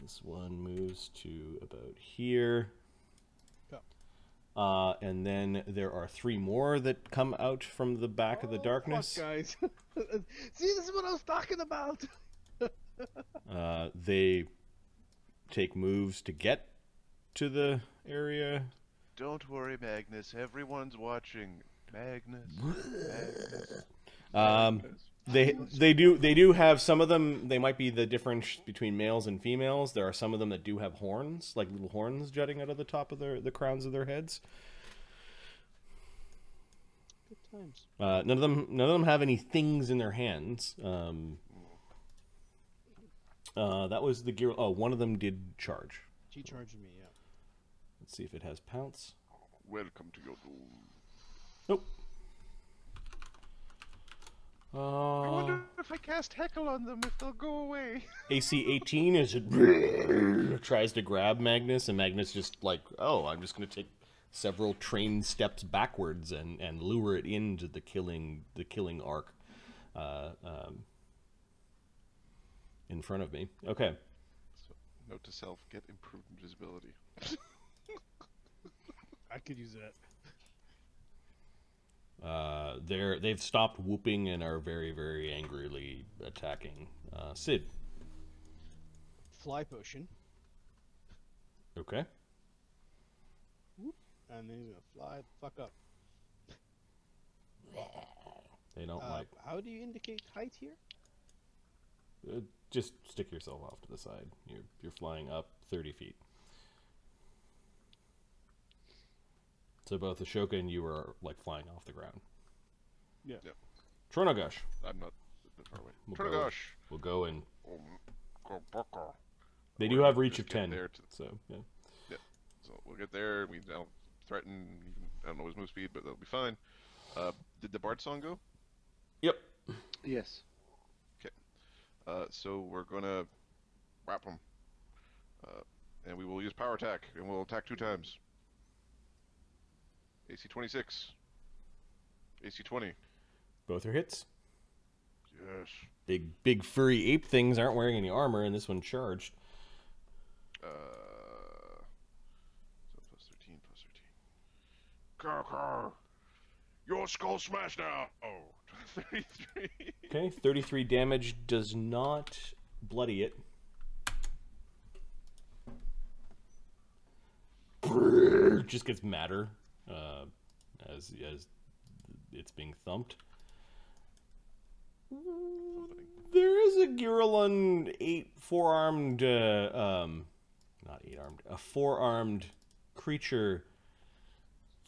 This one moves to about here. And then there are 3 more that come out from the back of the darkness. Fuck, guys. See, this is what I was talking about. They take moves to get to the area. Don't worry, Magnus. Everyone's watching. Magnus. They do have some of them. They might be the difference between males and females. There are some of them that do have horns, like little horns jutting out of the top of the crowns of their heads. Good times. None of them have any things in their hands. That was the gear. Oh, one of them did charge. She charged me, yeah. Let's see if it has pounce. Welcome to your doom. Nope. I wonder if I cast Heckle on them, if they'll go away. AC 18 is it tries to grab Magnus, and Magnus just like, oh, I'm just going to take several trained steps backwards and lure it into the killing arc in front of me. Okay. So, note to self: get improved visibility. I could use that. They've stopped whooping and are very, very angrily attacking. Cid. Fly potion. Okay. Whoop, and then he's gonna fly the fuck up. They don't like. How do you indicate height here? Just stick yourself off to the side. You're flying up 30 feet. So both Ashoka and you are like flying off the ground. Yeah. Yep. Trono-Goesh. I'm not that far away. We'll Trono-Goesh. We'll go and Go. they do We're have gonna reach just of get 10. there So yeah. So we'll get there. We don't threaten. I don't know his move speed, but that'll be fine. Did the Bard song go? Yep. Yes. So we're gonna whap him, and we will use power attack, and we'll attack 2 times. AC 26. AC 20. Both are hits. Yes. Big furry ape things aren't wearing any armor, and this one charged. So plus 13, plus 13. Car. Your skull smash now! Oh, 33. Okay, 33 damage does not bloody it. Just gets madder as it's being thumped. There is a Gurulon a 4-armed creature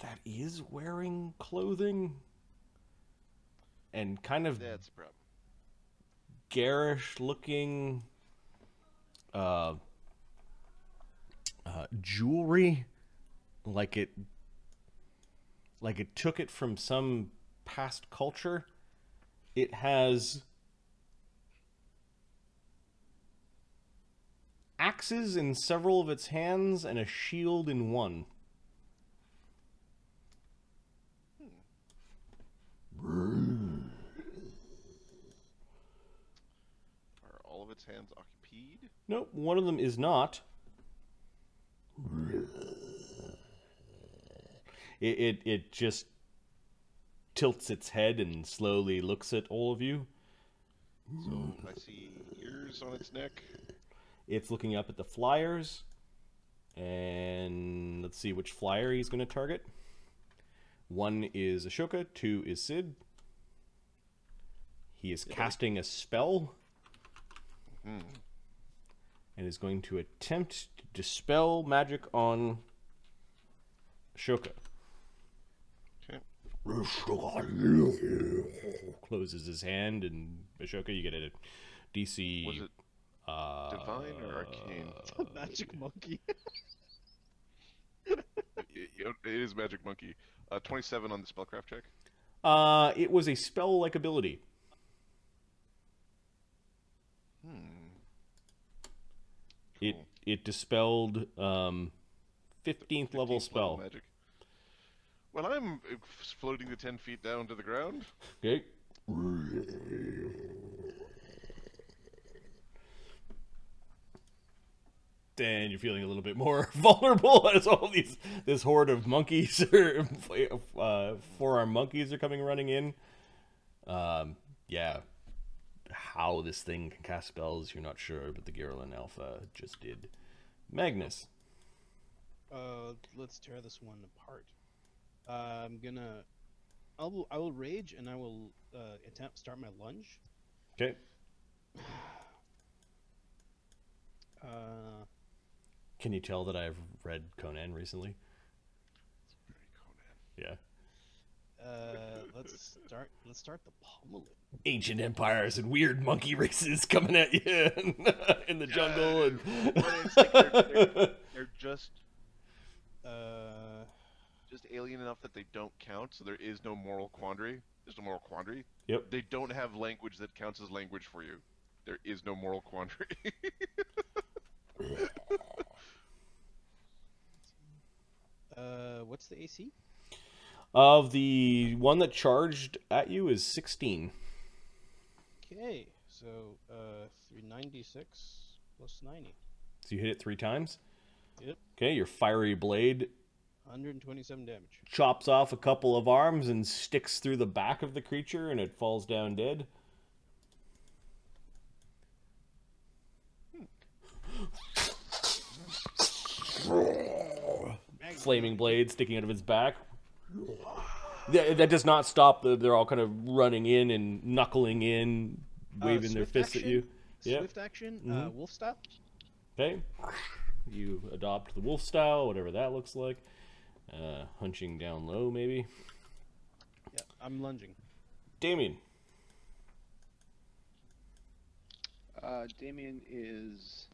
that is wearing clothing and kind of That's a problem. garish looking jewelry, like it took it from some past culture. It has axes in several of its hands and a shield in one. Are all of its hands occupied? Nope, one of them is not. It just tilts its head and slowly looks at all of you. So I see ears on its neck. It's looking up at the flyers. And let's see which flyer he's going to target. 1 is Ashoka, 2 is Cid. He is casting a spell. And is going to attempt to dispel magic on Ashoka. Okay. Closes his hand, and Ashoka, you get a DC. Was it divine or arcane? It's a magic monkey. It is magic monkey. 27 on the spellcraft check. It was a spell-like ability. Cool. It dispelled 15th level spell. Magic. Well, I'm floating the 10 feet down to the ground. Okay. And you're feeling a little bit more vulnerable as all this horde of monkeys or 4-armed monkeys are coming running in. Yeah. How this thing can cast spells, you're not sure, but the Gurulon Alpha just did. Magnus. Let's tear this one apart. I will rage, and I will start my lunge. Okay. Can you tell that I've read Conan recently? Very Conan. Yeah. Let's start the pummeling. Ancient empires and weird monkey races coming at you in the jungle, and It's like they're just alien enough that they don't count, so there is no moral quandary. There's no moral quandary. Yep. They don't have language that counts as language for you. There is no moral quandary. What's the AC? of the one that charged at you is 16. Okay, so 396 plus 90. So you hit it 3 times. Yep. Okay, your fiery blade 127 damage. chops off a couple of arms and sticks through the back of the creature, and it falls down dead. Flaming blade sticking out of its back. That does not stop. They're all kind of running in and knuckling in, waving their fists at you. Yeah. Swift action, wolf style. Okay. You adopt the wolf style, whatever that looks like. Hunching down low, maybe. Yeah, I'm lunging. Damian. Damian is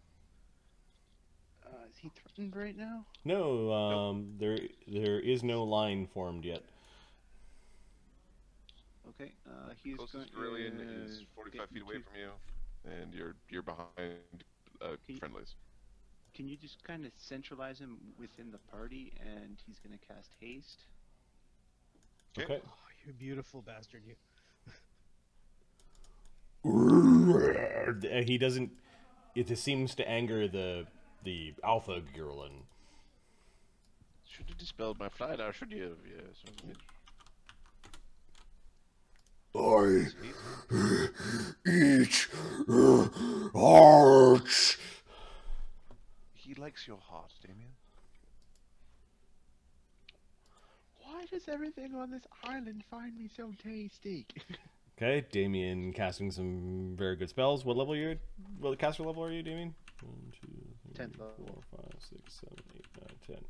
he threatened right now? No, there is no line formed yet. Okay, he's going Closest Brilliant is 45 feet away from you, and you're behind friendlies. Can you just kind of centralize him within the party, and he's going to cast haste? Okay. Oh, you beautiful bastard, you. He doesn't. It seems to anger the alpha Girlin. Should have dispelled my fly now, should you? Yes. I eat hearts. He likes your heart, Damian. Why does everything on this island find me so tasty? Okay, Damian casting some very good spells. What level are you? What caster level are you, Damian? 1, 2, 3, 10th level. 4, 5, 6, 7, 8, 9, 10.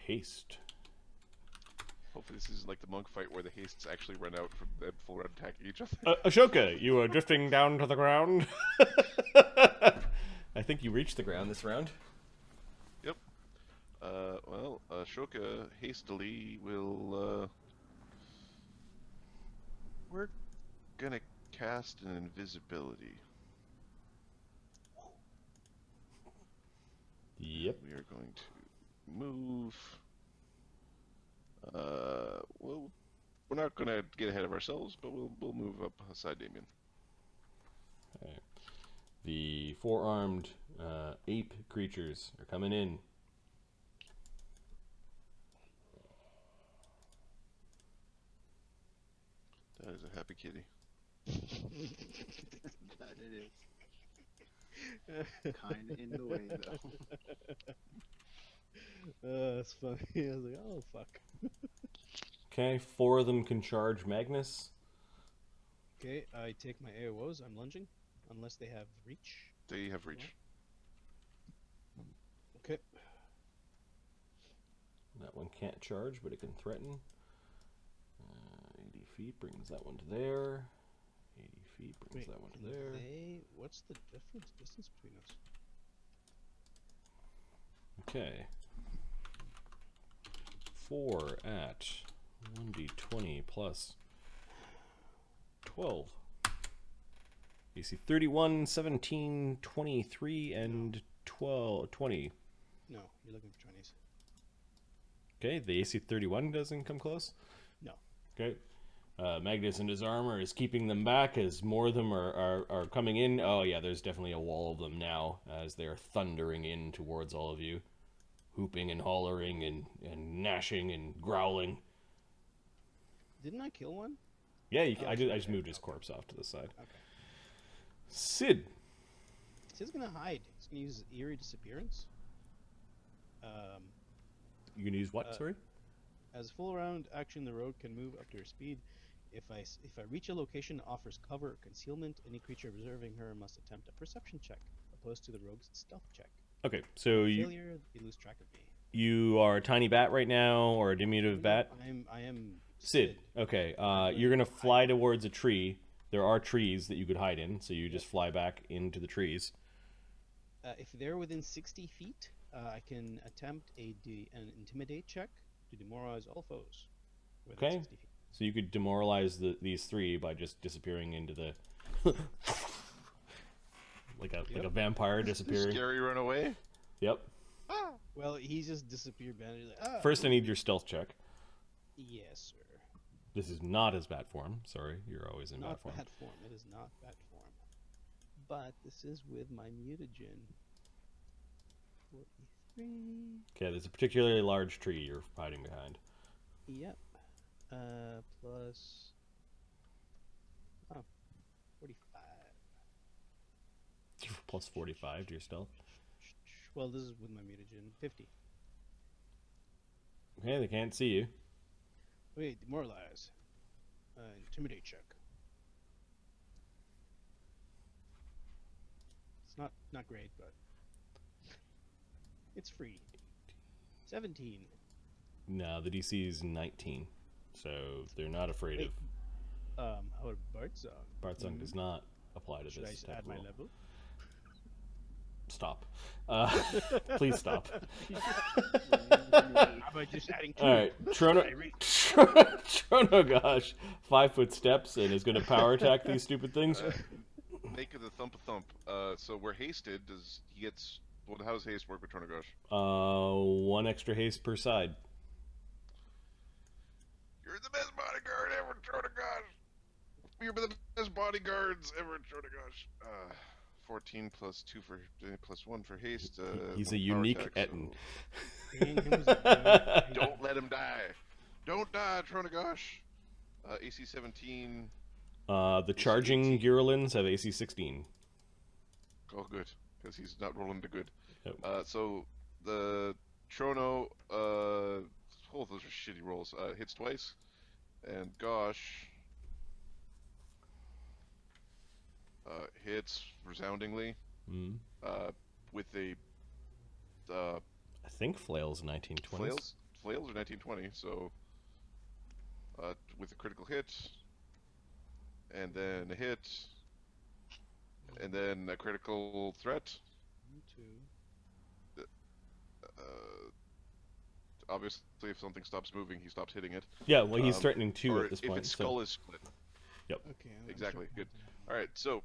Haste. Hopefully this is like the monk fight where the hastes actually run out from the full round attacking each other. Ashoka, you are drifting down to the ground. I think you reached the ground this round. Yep. Well, Ashoka hastily will, we're gonna cast an invisibility. Yep. We are going to move. Well, we're not gonna get ahead of ourselves, but we'll move up beside Damian. Okay. The four-armed ape creatures are coming in. That is a happy kitty. That it is. Kind of in the way, though. That's funny. I was like, oh fuck. Okay, 4 of them can charge Magnus. Okay, I take my AOs. I'm lunging, unless they have reach. They have reach. Okay. That one can't charge, but it can threaten. 80 feet brings that one to there. 80 feet brings that one to there. What's the distance between us? Okay. 4 at 1d20 plus 12. You see 31, 17, 23, and 20. No, you're looking for 20s. Okay, the AC 31 doesn't come close? No. Okay. Magnus and his armor is keeping them back as more of them are coming in. Oh yeah, there's definitely a wall of them now as they are thundering in towards all of you. Hooping and hollering and gnashing and growling. Didn't I kill one? Yeah, I just moved his corpse off to the side. Okay. Cid. Cid's gonna hide. He's gonna use eerie disappearance. You gonna use what, sorry? As a full round action, the rogue can move up to her speed. If I reach a location that offers cover or concealment, any creature observing her must attempt a perception check, opposed to the rogue's stealth check. Okay, so Failure, you lose track of me. you are a tiny bat right now, or a diminutive bat? I am Cid. Okay, you're gonna fly towards a tree. There are trees that you could hide in, so you just fly back into the trees. If they're within 60 feet, I can attempt an intimidate check to demoralize all foes. Within Okay. 60 feet. So you could demoralize these three by just disappearing into the like a vampire disappearing. Scary run away? Yep. Well, he just disappeared. Like, First, I need your stealth check. Yes, sir. This is not his bat form. Sorry, you're always in bat Not form. bad form. It is not bad form. But this is with my mutagen. 43. Okay, there's a particularly large tree you're hiding behind. Yep. Plus. 45. Plus 45 to your stealth. Well, this is with my mutagen. 50. Okay, they can't see you. Wait, demoralize. Intimidate check. It's not great, but it's free. 17. No, the DC is 19, so they're not afraid Wait. of. How about Bart Song? Bartzung does not. apply to Should I this type add of my roll. level? Stop. Please stop. How about just adding 2? All right, Trono-Goesh, 5-foot steps and is going to power attack these stupid things. Make it a thump a thump. So we're hasted. Does he gets? Well, how does haste work with Trono-Goesh? 1 extra haste per side. You're the best bodyguard ever, Trono-Goesh. You're the best bodyguards ever, Trono-Goesh. 14 plus 2 for plus 1 for haste. He's a power unique attack, Etten. so don't let him die. Don't die, Trono-Goesh. AC 17. The charging Gurlins have AC 16. Oh, good, because he's not rolling the good. Yep. So the Trono, those are shitty rolls. Hits twice, and Gosh hits resoundingly with a I think flails 1920s. flails are 1920. So with a critical hit, and then a hit, and then a critical threat. 2. Obviously, if something stops moving, he stops hitting it. Yeah, well, he's threatening 2 or at this if point. its So. skull is split. Yep. Okay. Exactly. Good. All right. So,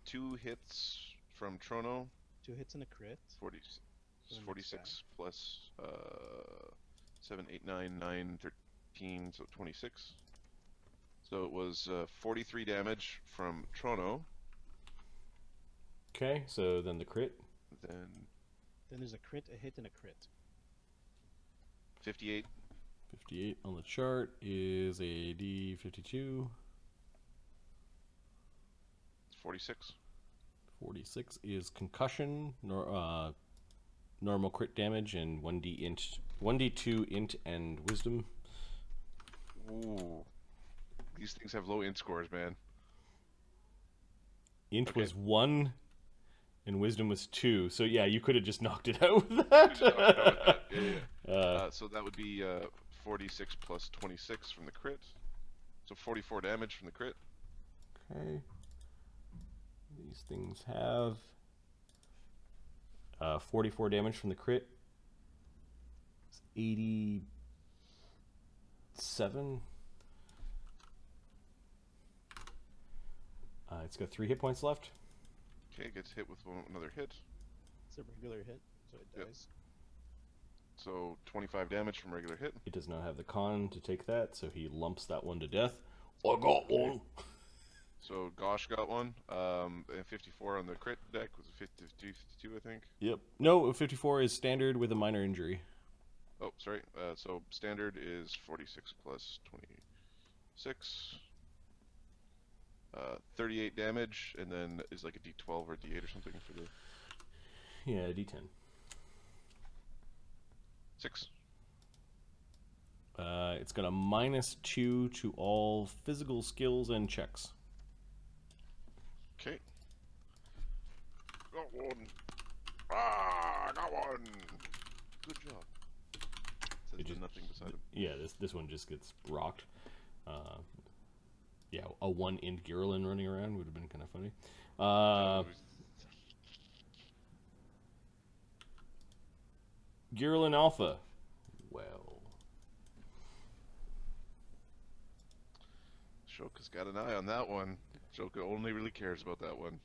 2 hits from Trono. 2 hits and a crit. 46 plus 7, 8, 9, 9, 13, so 26. So it was 43 damage from Trono. Okay, so then the crit. Then There's a crit, a hit, and a crit. 58. 58 on the chart is a D52. 46. 46 is concussion, normal crit damage, and 1d2 int and wisdom. Ooh. These things have low int scores, man. Int Okay. was 1 and wisdom was 2. So yeah, you could have just knocked it out with that. Yeah. So that would be 46 plus 26 from the crit. So 44 damage from the crit. Okay. These things have 44 damage from the crit. It's 87. It's got 3 hit points left. Okay, gets hit with another hit. It's a regular hit, so it Yep. dies. So 25 damage from regular hit. It does not have the con to take that, so he lumps that one to death. I got one. So Gosh got one. And 54 on the crit deck was a 52, I think. Yep. No, 54 is standard with a minor injury. Oh, sorry. So standard is 46 plus 26. 38 damage, and then is like a D12 or D8 or something for the Yeah, D10. 6. It's got a -2 to all physical skills and checks. Okay. Got one. Ah, got one. Good job. Says just- nothing beside him. Yeah, this one just gets rocked. Yeah, a 1 int Gurlin running around would have been kind of funny. Gurlin Alpha. Well, Ashoka's got an eye on that one. Ashoka only really cares about that one.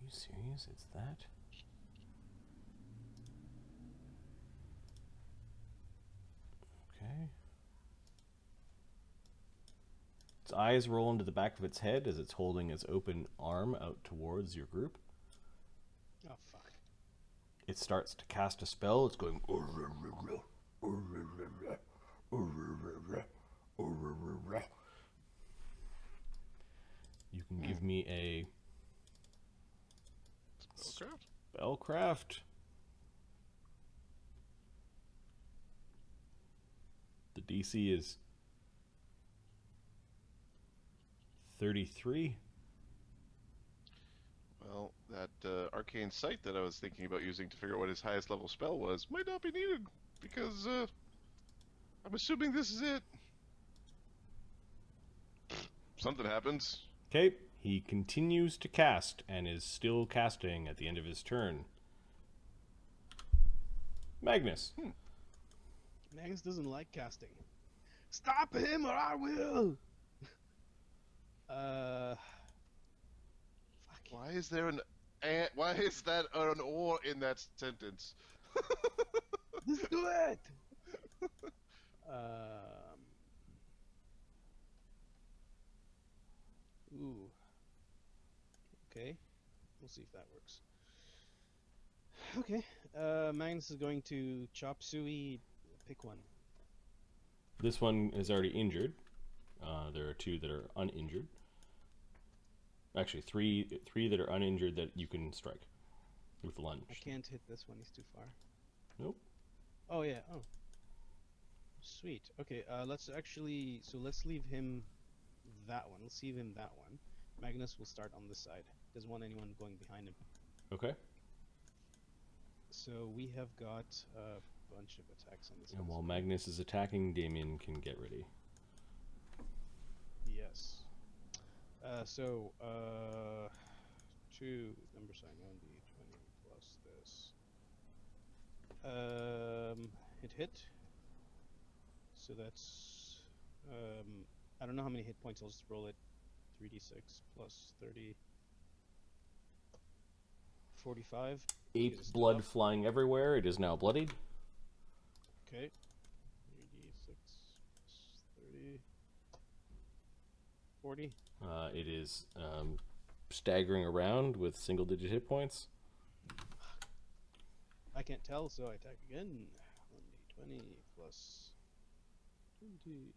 are you serious? It's that? Okay. Its eyes roll into the back of its head as it's holding its open arm out towards your group. Oh, fuck. It starts to cast a spell. It's going. You can give me a Spellcraft? spellcraft. The DC is 33. Well, that arcane sight that I was thinking about using to figure out what his highest level spell was might not be needed, because I'm assuming this is it. Something happens. Okay, he continues to cast and is still casting at the end of his turn. Magnus. Magnus doesn't like casting. Stop him or I will! Fuck. Why is there why is that an or in that sentence? Just do it! Ooh. Okay. We'll see if that works. Okay. Magnus is going to chop suey. Pick one. This one is already injured. There are 2 that are uninjured. Actually, three that are uninjured that you can strike with lunge. I can't hit this one. He's too far. Nope. Oh yeah. Oh. Sweet. Okay. Let's leave him that one. Let's leave him that one. Magnus will start on this side. Doesn't want anyone going behind him. Okay. So we have got a bunch of attacks on this. And while Magnus is attacking, Damian can get ready. Yes. 2 number sign 1d20 plus this. It hit. So that's I don't know how many hit points. I'll just roll it. 3d6 plus 30. 45. 8 blood flying everywhere. It is now bloodied. Okay. 3d6 plus 30. 40. It is staggering around with single-digit hit points. I can't tell, so I attack again. 1d20 plus 22.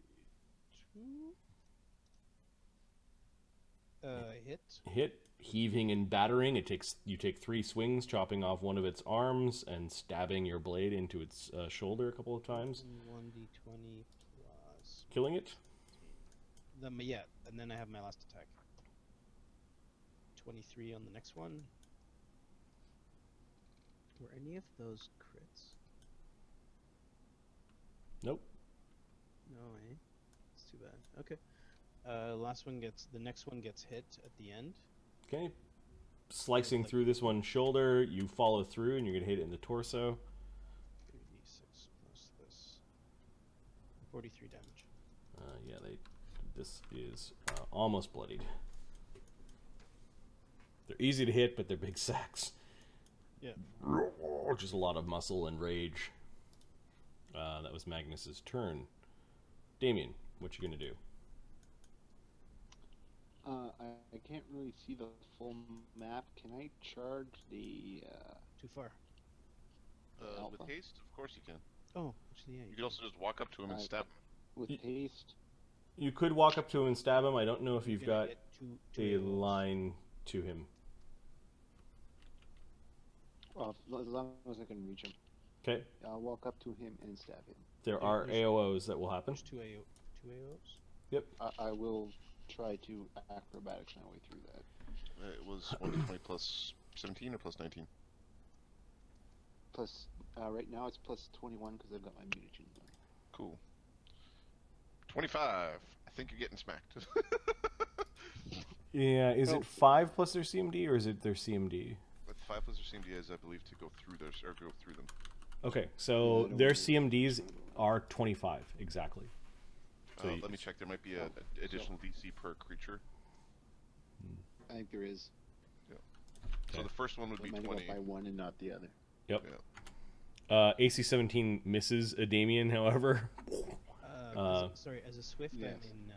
Hit. Heaving and battering. You take 3 swings, chopping off one of its arms and stabbing your blade into its shoulder a couple of times. 1d20 plus. Killing it. Yeah, and then I have my last attack. 23 on the next one. Were any of those crits? Nope. No, eh? It's too bad. Okay. The next one gets hit at the end. Okay. Slicing through this one's shoulder, you follow through and you're going to hit it in the torso. 3d6 plus this. 43 damage. This is almost bloodied. They're easy to hit, but they're big sacks. Yeah. Just a lot of muscle and rage. That was Magnus's turn. Damian, what you going to do? I can't really see the full map. Can I charge the Too far. With haste? Of course you can. Oh, actually, yeah. You can also just walk up to him and stab him. with haste? You could walk up to him and stab him. I don't know if you've You're gonna got get a line to him. Well, as long as I can reach him. Okay. I'll walk up to him and stab him. There are AOs that will happen. There's two AOs. Yep. I will try to acrobatics my way through that. It was 1d20 plus 17 or plus 19? Plus, right now it's plus 21 because I've got my mutagens on. Cool. 25. I think you're getting smacked. Yeah, is it 5 plus their CMD or is it their CMD? With 5 plus their CMD is, I believe, to go through theirs or go through them. Okay, so their CMDs are 25 exactly. So let me check. There might be an additional DC per creature. I think there is. Yeah. So the first one would be Might 20. go by one and not the other. Yep. Yeah. AC 17 misses a Damian, however. Sorry, as a swift, Yes. I'm in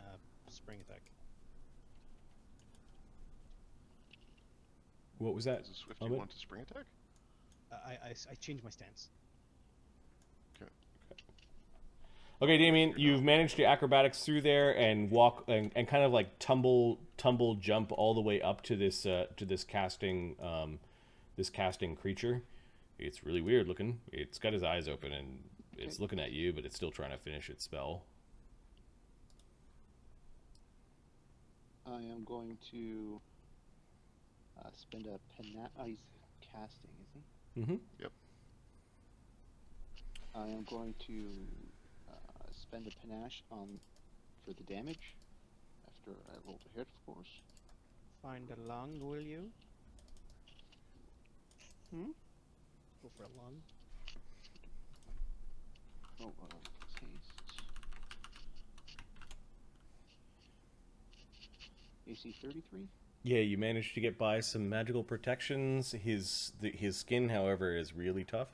spring attack. What was that? As a swift, you want to spring attack? I changed my stance. Okay, Damian, you've managed to acrobatics through there and walk and kind of like tumble, jump all the way up to this casting creature. It's really weird looking. It's got his eyes open and it's looking at you, but it's still trying to finish its spell. I am going to Spend a panache. Oh, he's casting, is he? Mm-hmm. Yep. I am going to spend a panache for the damage after I roll to hit, of course. Find a lung, will you? Go for a lung. Oh, taste. AC 33. Yeah, you managed to get by some magical protections. His skin, however, is really tough.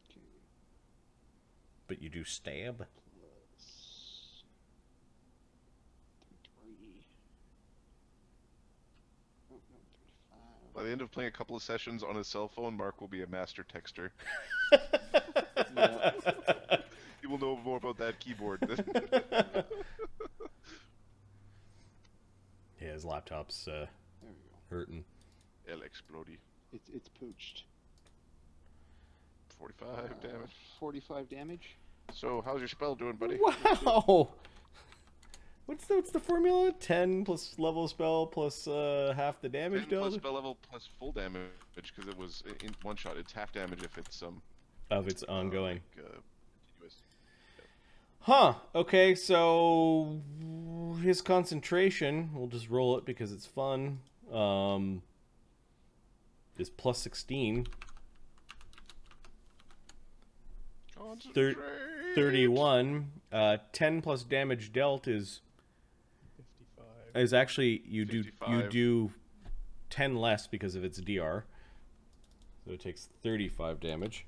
Okay. But you do stab. Plus 33. Oh, no, 35. By the end of playing a couple of sessions on his cell phone, Mark will be a master texter. Yeah. He will know more about that keyboard. Yeah, his laptop's There we go. hurting. El Explodi. It's pooched. 45 damage. 45 damage. So, how's your spell doing, buddy? Wow! What's the formula? 10 plus level spell plus half the 10 damage plus dealt spell level plus full damage, because it was in one shot. It's half damage if it's of its ongoing. Continuous. Huh. Okay, so his concentration, we'll just roll it because it's fun, is plus 16. Concentrate. 31. 10 plus damage dealt is 55. actually you 55. do 10 less because of its DR. So it takes 35 damage.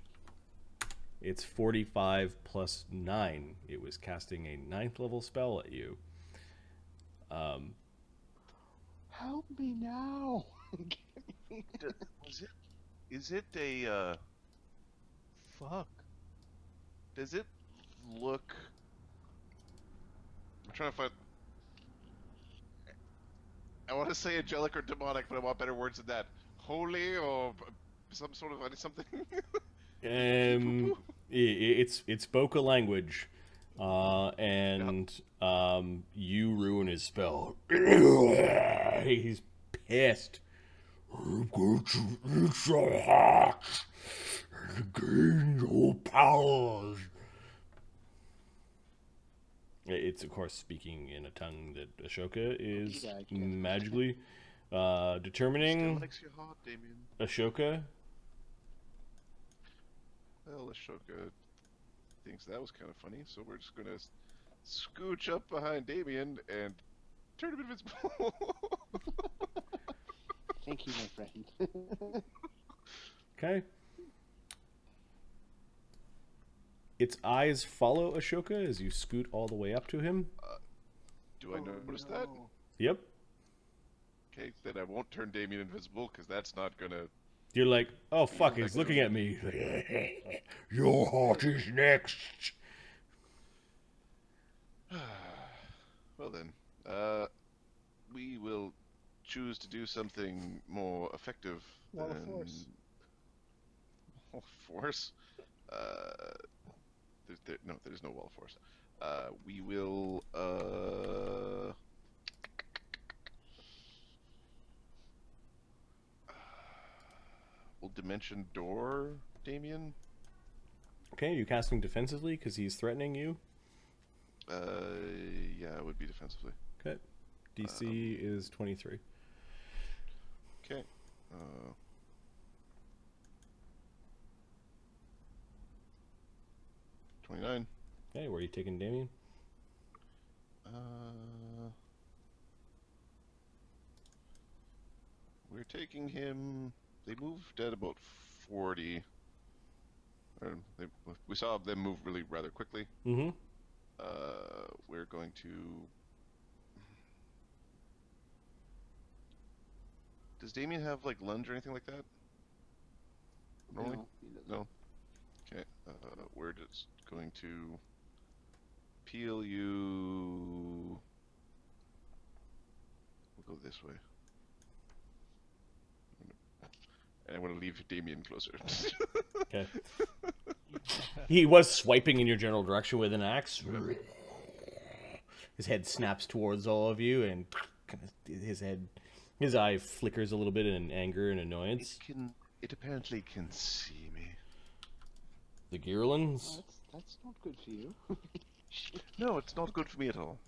It's 45 plus 9. It was casting a 9th level spell at you. Help me now! Is it a, Fuck. does it look... I'm trying to find... I want to say angelic or demonic, but I want better words than that. Holy or some sort of something? It spoke a language, and you ruin his spell. He's pissed. I'm going to eat your hearts and gain your powers. It's, of course, speaking in a tongue that Ashoka is Yeah, I guess. magically Still determining. likes your heart, Damian. Ashoka, Well, Ashoka thinks that was kind of funny, so we're just gonna scooch up behind Damian and turn him invisible. Thank you, my friend. okay. Its eyes follow Ashoka as you scoot all the way up to him. Do I notice that? Yep. Okay, then I won't turn Damian invisible, because that's not gonna... You're like, oh fuck, he's looking at me. Your heart is next. Well then, we will choose to do something more effective Wall of than... force. Wall of force? No, there's no wall of force. We will, we'll Dimension Door, Damian? Okay, you casting defensively because he's threatening you. Yeah, it would be defensively. Okay. DC is 23. Okay. 29. Okay, where are you taking Damian? We're taking him... They moved at about 40. We saw them move really rather quickly. Mm-hmm. We're going to... Does Damian have, like, lunge or anything like that? Normally? No, he doesn't. No? Okay, we're just going to peel you... We'll go this way. And I'm going to leave Damian closer. Okay. He was swiping in your general direction with an axe. His head snaps towards all of you and kind of his eye flickers a little bit in anger and annoyance. It apparently can see me. The Girlins? Oh, that's not good for you. No, it's not good for me at all.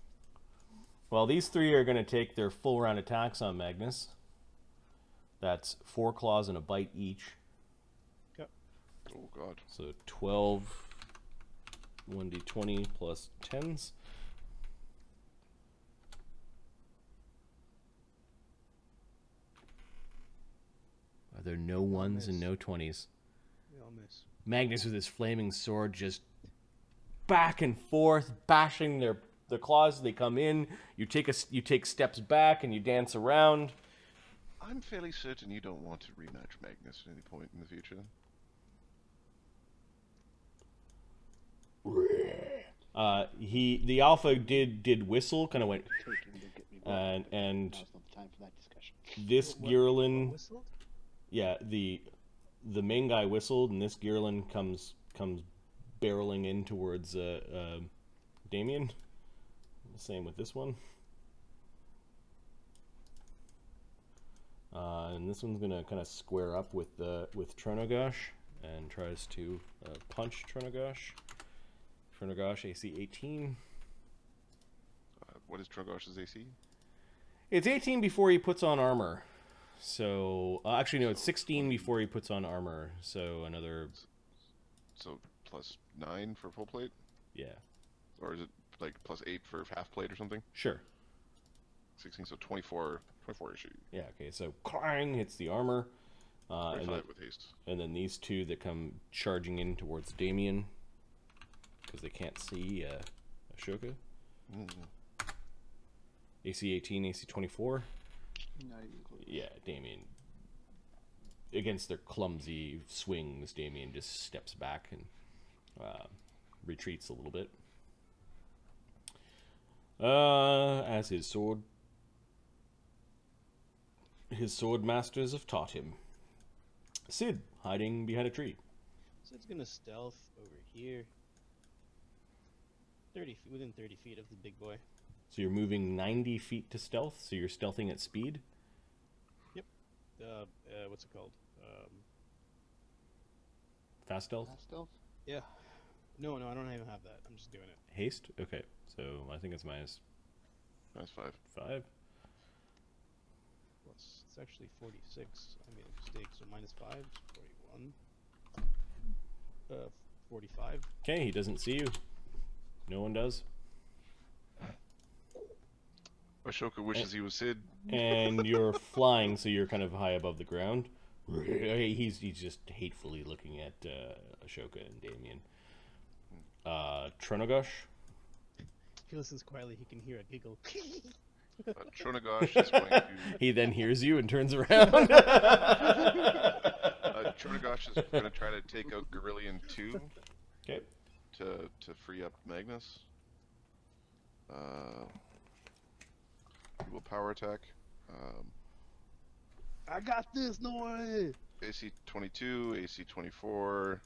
Well, these three are going to take their full round attacks on Magnus. That's 4 claws and a bite each. Okay. Oh god. So 12, 1d20 plus 10s. Are there no ones and no 20s? We all miss. Magnus with his flaming sword just back and forth, bashing their claws as they come in. You take steps back and you dance around. I'm fairly certain you don't want to rematch Magnus at any point in the future. The alpha did whistle, kind of went, and Now's not the time for that discussion. this Girlin, Whistled? yeah, the main guy whistled, and this Girlin comes barreling in towards Damian. Same with this one. And this one's gonna kind of square up with Trono-Goesh and tries to punch Trono-Goesh. Trono-Goesh AC 18. What is Trono-Goesh's AC? It's 18 before he puts on armor. So actually no, it's 16 before he puts on armor. So another. So plus 9 for full plate, Yeah, or is it like plus 8 for half plate or something? sure. 16, so 24 issue. Yeah, okay. So clang hits the armor. And 25 then, with haste. and then these two that come charging in towards Damian because they can't see Ashoka. AC 18, AC 24. Not even close. Yeah, Damian. Against their clumsy swings, Damian just steps back and retreats a little bit. As his sword masters have taught him. Cid, hiding behind a tree. So it's gonna stealth over here. 30 feet, within 30 feet of the big boy. So you're moving 90 feet to stealth, so you're stealthing at speed? What's it called? Fast stealth? Fast stealth? Yeah. No, I don't even have that. I'm just doing it. Haste? Okay, so I think it's minus That's 5. 5. Plus, it's actually 46. I made a mistake, so minus 5 is 41. 45. Okay, he doesn't see you. No one does. Ashoka wishes he was Cid. And you're flying, so you're kind of high above the ground. He's just hatefully looking at Ashoka and Damian. Trono-Goesh? If he listens quietly, he can hear a giggle. Trono-Goesh is going to... He then hears you and turns around. Trono-Goesh is going to try to take out Gorillion 2 Okay. to free up Magnus. He will power attack. I got this, no way! AC 22, AC 24.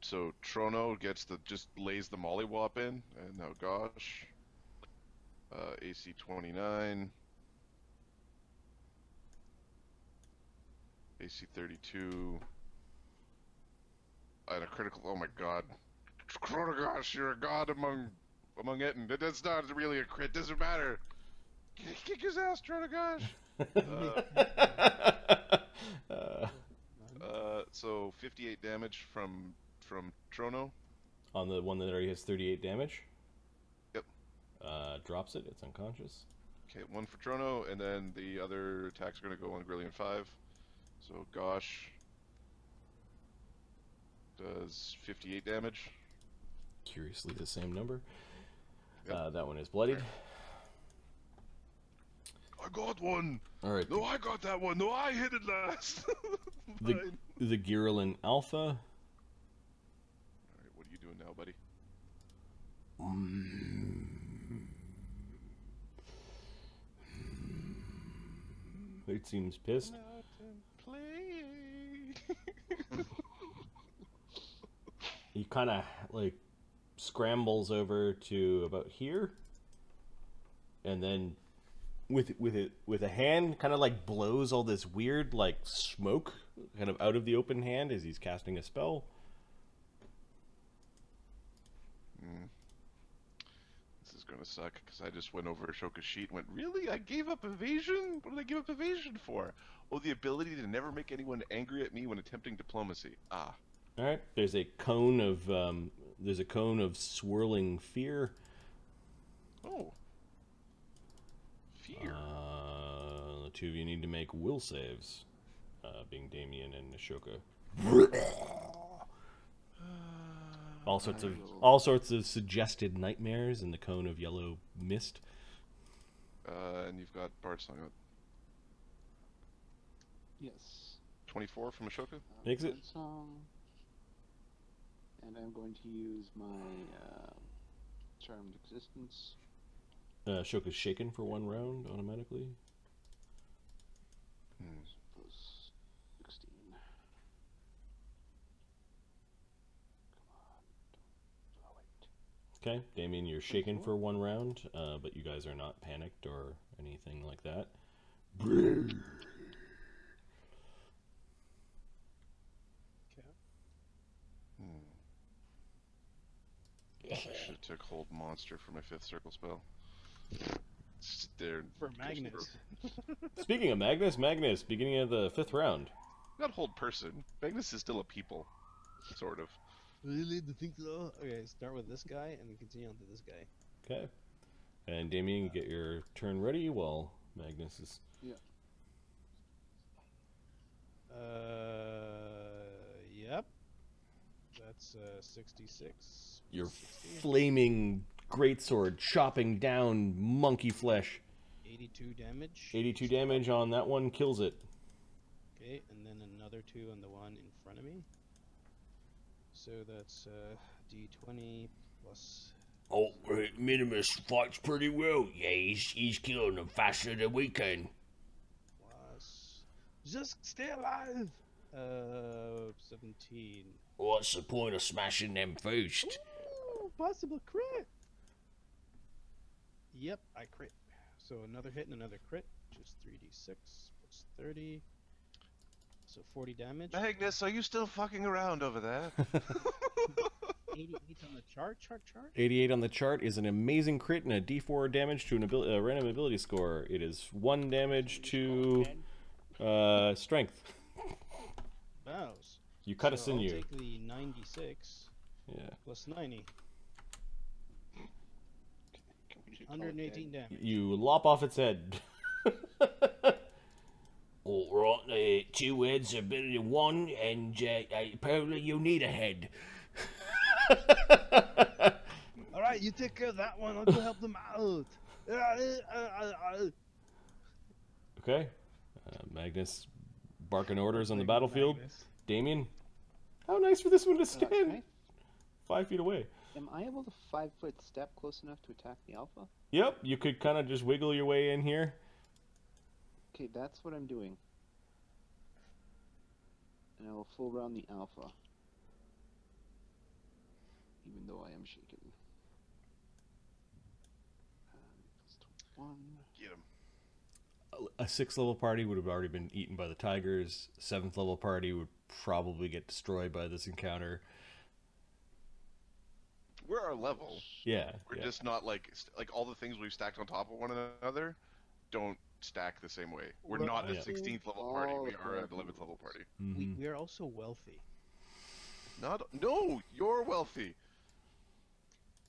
So Trono gets just lays the mollywop in, and now Gosh. AC 29. AC 32. And a critical. Oh my god. Trono-Goesh, you're a god among it, and that's not really a crit. Doesn't matter. Kick his ass, Trono-Goesh. So 58 damage from Trono. On the one that already has 38 damage? Yep. Drops it. It's unconscious. Okay, 1 for Trono, and then the other attacks are going to go on Gorillion 5. So Gosh does 58 damage. Curiously, the same number. Yep. That one is bloodied. I got one! All right. No, I got that one! No, I hit it last! The Girlin Alpha. Alright, what are you doing now, buddy? It seems pissed. He kind of like scrambles over to about here, and then with a hand, kind of like blows all this weird like smoke kind of out of the open hand as he's casting a spell. This is gonna suck because I just went over Ashoka's sheet and went, really? I gave up evasion? What did I give up evasion for? Oh, the ability to never make anyone angry at me when attempting diplomacy. Ah. All right. There's a cone of swirling fear. Oh. Fear. The two of you need to make will saves, being Damian and Ashoka. All sorts of suggested nightmares in the cone of yellow mist. And you've got Bard Song up. Yes. 24 from Ashoka? Makes it. Song. And I'm going to use my Charmed Existence. Ashoka's shaken for 1 round automatically. Plus 16. Come on. Oh, wait. Okay, Damian, you're shaken for 1 round, but you guys are not panicked or anything like that. I should have took Hold Monster for my 5th circle spell. Sit there and For Magnus. Speaking of Magnus, beginning of the 5th round. Not Hold Person. Magnus is still a people. Sort of. Really? Do you think so? Okay, start with this guy and then continue on to this guy. Okay. And Damian, you get your turn ready while Magnus is... Yeah. Yep. That's 66. Your 60. flaming greatsword chopping down monkey flesh. 82 damage. 82 damage on that one, kills it. Okay, and then another 2 on the one in front of me. So that's D20 plus. Oh, Minimus fights pretty well. Yeah, he's killing them faster than we can. Plus. Just stay alive! 17. What's the point of smashing them first? Ooh, possible crit! Yep, I crit. So another hit and another crit, which is 3d6 plus 30. So 40 damage. Magnus, are you still fucking around over there? 88 on the chart. 88 on the chart is an amazing crit and a d4 damage to a random ability score. It is 1 damage to strength. Bows. You cut a So sinew. I'll take the 96 Yeah. plus 90. 118 damage. You lop off its head. All right, 2 heads are better than 1, and apparently you need a head. Alright, you take care of that one. I'll go help them out. Okay. Magnus barking orders on the battlefield. Magnus. Damian. How nice for this one to stand. Okay. 5 feet away. Am I able to 5-foot step close enough to attack the alpha? Yep, you could kind of just wiggle your way in here. Okay, that's what I'm doing. And I will full round the alpha. Even though I am shaken. Plus 21. Get him. A 6th level party would have already been eaten by the tigers. 7th level party would probably get destroyed by this encounter. We're our level. Yeah. We're yeah. just not like all the things we've stacked on top of one another don't stack the same way. We're Well, not a yeah. 16th level party. We are an 11th level party. Mhm. We are also wealthy. No, you're wealthy.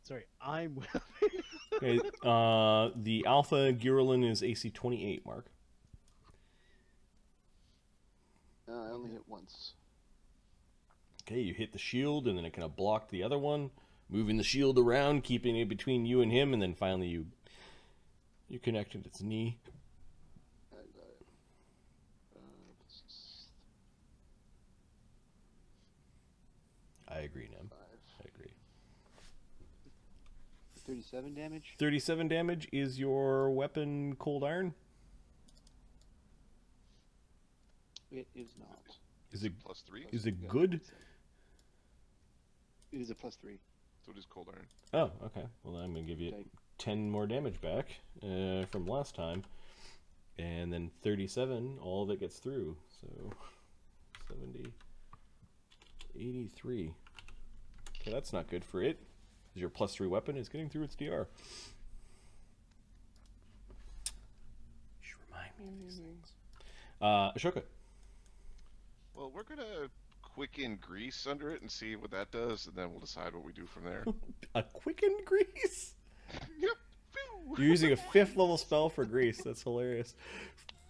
Sorry, I'm wealthy. Okay, the Alpha Girlin is AC 28, Mark. I only hit once. Okay, you hit the shield, and then it kind of blocked the other one, moving the shield around, keeping it between you and him, and then finally you connected its knee. I got it. I agree, Nem. 5. I agree. 37 damage? 37 damage is your weapon Cold Iron? It is not. Is it +3? is it good? It is a +3. So does Cold Iron. Oh, okay. Well, then I'm going to give you Okay. 10 more damage back from last time. And then 37, all of it gets through. So 70, 83. Okay, that's not good for it. Your +3 weapon is getting through its DR. You should remind me of these things. Ashoka. Well, we're gonna quicken grease under it and see what that does, and then we'll decide what we do from there. A quicken grease? Yep. You're using a 5th level spell for grease. That's hilarious.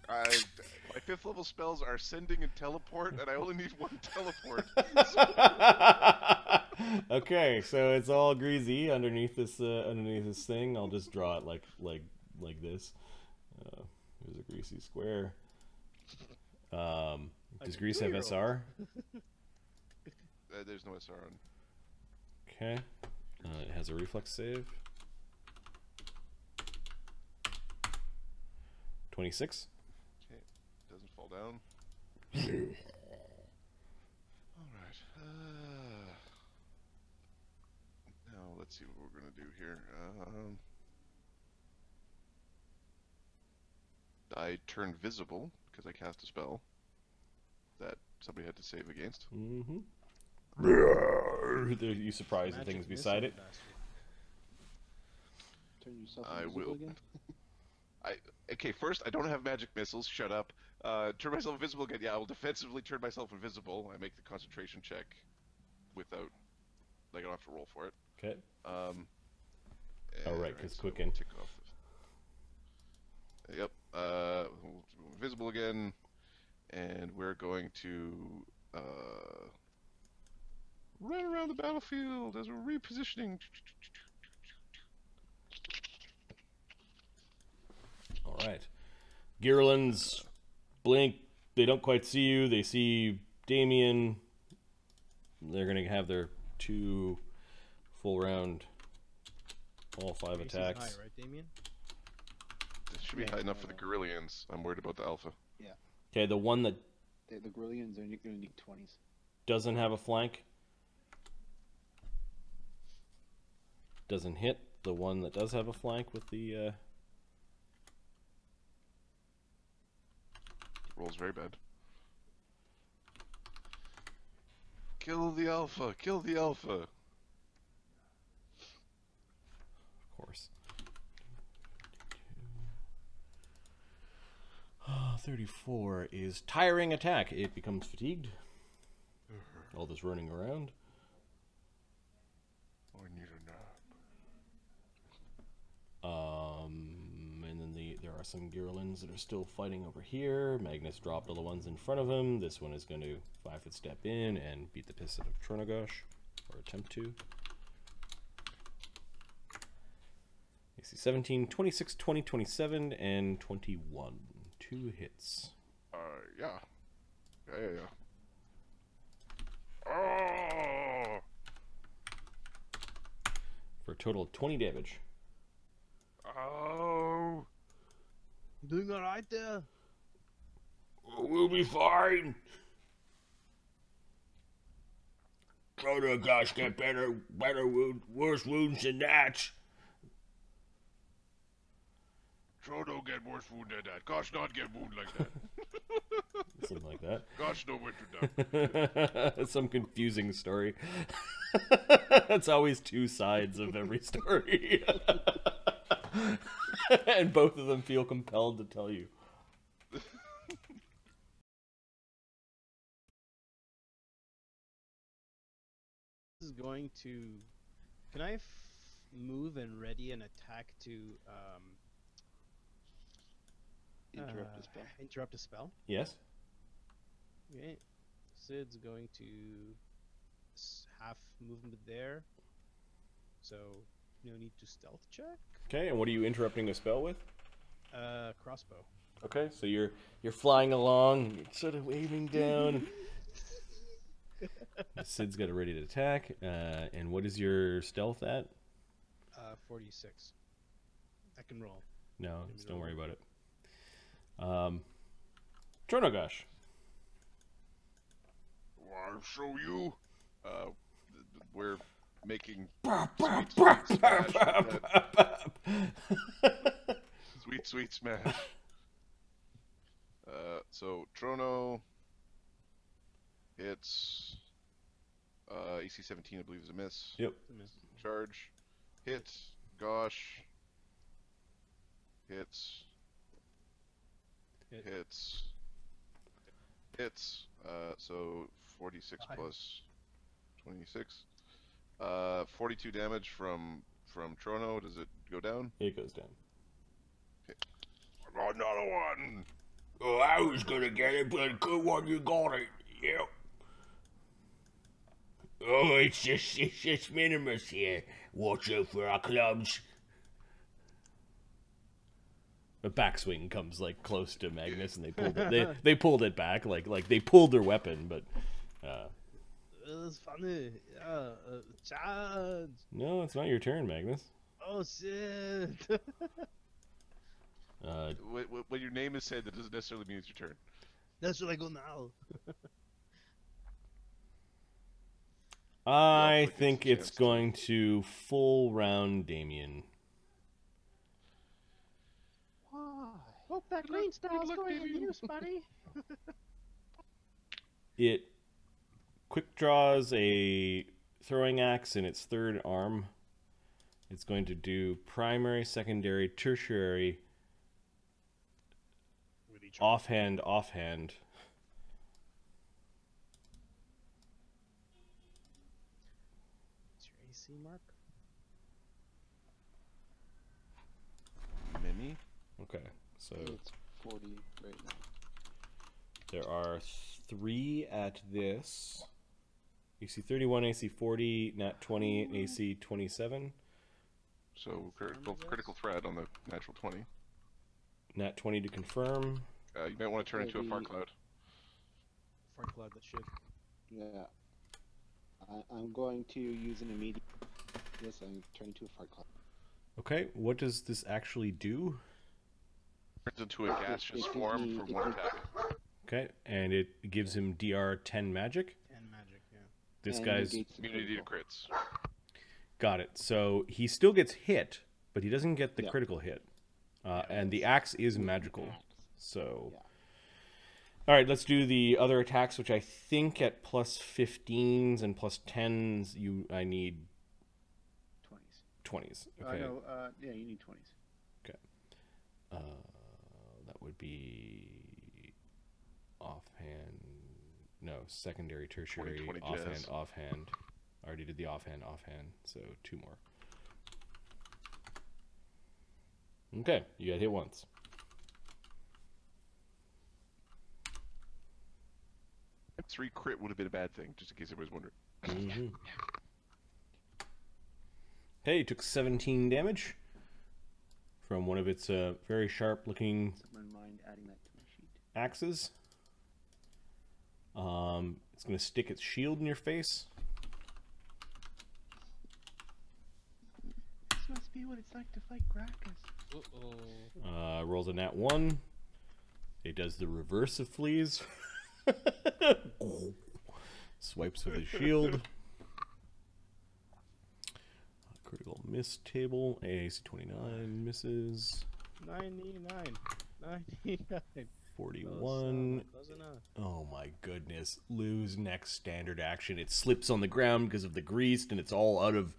My 5th level spells are sending and teleport, and I only need 1 teleport. Okay, so it's all greasy underneath this thing. I'll just draw it like this. Here's a greasy square. Does grease have SR? There's no SR on. Okay. It has a reflex save. 26. Okay, doesn't fall down. Alright. Now let's see what we're gonna do here. I turn visible because I cast a spell that somebody had to save against. Mm-hmm. Are you surprised the things beside it? Turn yourself I invisible will. again? Okay, first, I don't have magic missiles. Shut up. Turn myself invisible again. Yeah, I will defensively turn myself invisible. I make the concentration check without... Like, I don't have to roll for it. Okay. Oh, right, because quicken. Tick off the... Yep. Invisible again. And we're going to... run around the battlefield as we're repositioning. All right. Girlands blink. They don't quite see you. They see Damian. They're going to have their 2 full round, all 5 Grace is attacks. high, right, Damian? It should be high enough for the Gorillians. I'm worried about the Alpha. Yeah. Okay, the one that The Gorillians are going to need 20s. doesn't have a flank doesn't hit. The one that does have a flank with the... Rolls very bad. Kill the Alpha! Kill the Alpha! Of course. 34 is tiring attack. It becomes fatigued. All this running around. I need a nap. And then there are some Girlands that are still fighting over here. Magnus dropped all the ones in front of him. This one is going to 5-foot step in and beat the piss out of Trono-Goesh, or attempt to. I see 17, 26, 20, 27, and 21. 2 hits. Yeah. Yeah. Oh! For a total of 20 damage. Oh! You doing alright there? We'll be fine. Trono-Goesh get worse wounds than that. Trono get worse wound than that. Gosh, not get wound like that. Something like that. Gosh, no went to down. Some confusing story. It's always 2 sides of every story. And both of them feel compelled to tell you. This is going to... Can I move and ready an attack to Interrupt a spell. interrupt a spell? Yes? Okay. Cid's going to half movement there. So, no need to stealth check. Okay, and what are you interrupting a spell with? Crossbow. Okay, so you're flying along, you're sort of waving down. Cid's got it ready to attack. And what is your stealth at? 46. I can roll. No, just don't worry about it. Trono-Goesh. I'll show you. We're making sweet smash. So Trono hits. AC 17, I believe, is a miss. Yep. Charge. Hits. Gosh. Hits. Hit. Hits. So 46 plus 26. 42 damage from Trono. Does it go down? It goes down. Okay. I got another one. Oh, I was gonna get it, but good one, you got it. Yep. Oh, it's just Minimus here. Watch out for our clubs. A backswing comes like close to Magnus, and they pulled it. They pulled it back, like they pulled their weapon, but. It was funny. Yeah. Charge. No, it's not your turn, Magnus. Oh shit. When your name is said, that doesn't necessarily mean it's your turn. That's where I go now. I think it's going to full round Damian. Why? Hope that green style's going in use, buddy. It quick draws a throwing axe in its third arm. It's going to do primary, secondary, tertiary, offhand. What's your AC mark? Mimi? Okay, so It's 40 right now. there are 3 at this. AC 31, AC 40, nat 20, AC 27. So critical threat on the natural 20. Nat 20 to confirm. You might want to turn into a fart cloud. Fart cloud that shit. Yeah. I'm going to use an immediate. Yes, I'm turning to a fart cloud. Okay, what does this actually do? Turns into a gaseous form for 1 attack. Okay, and it gives him DR 10 magic. 10 magic, yeah. This And guy's negates the Immunity to critical. crits. got it. So he still gets hit, but he doesn't get the Yeah. critical hit. And the axe is magical. So, Yeah. all right, let's do the other attacks, which I think at plus 15s and plus 10s, I need 20s. 20s. Okay, No, yeah, you need 20s. that would be offhand. No, secondary, tertiary, 20 offhand, jazz. offhand. I already did the offhand. So 2 more. Okay, you got hit once. A 3 crit would have been a bad thing, just in case everybody's wondering. Mhm. Hey, you took 17 damage from one of its very sharp-looking Someone mind adding that to my sheet. axes. It's going to stick its shield in your face. This must be what it's like to fight Gracchus. Uh-oh. Rolls a nat 1. It does the reverse of fleas. Swipes with his shield. Critical miss table. AC 29 misses. 99. 99. 41. Close enough. Oh my goodness. Lose next standard action. It slips on the ground because of the grease, and it's all out of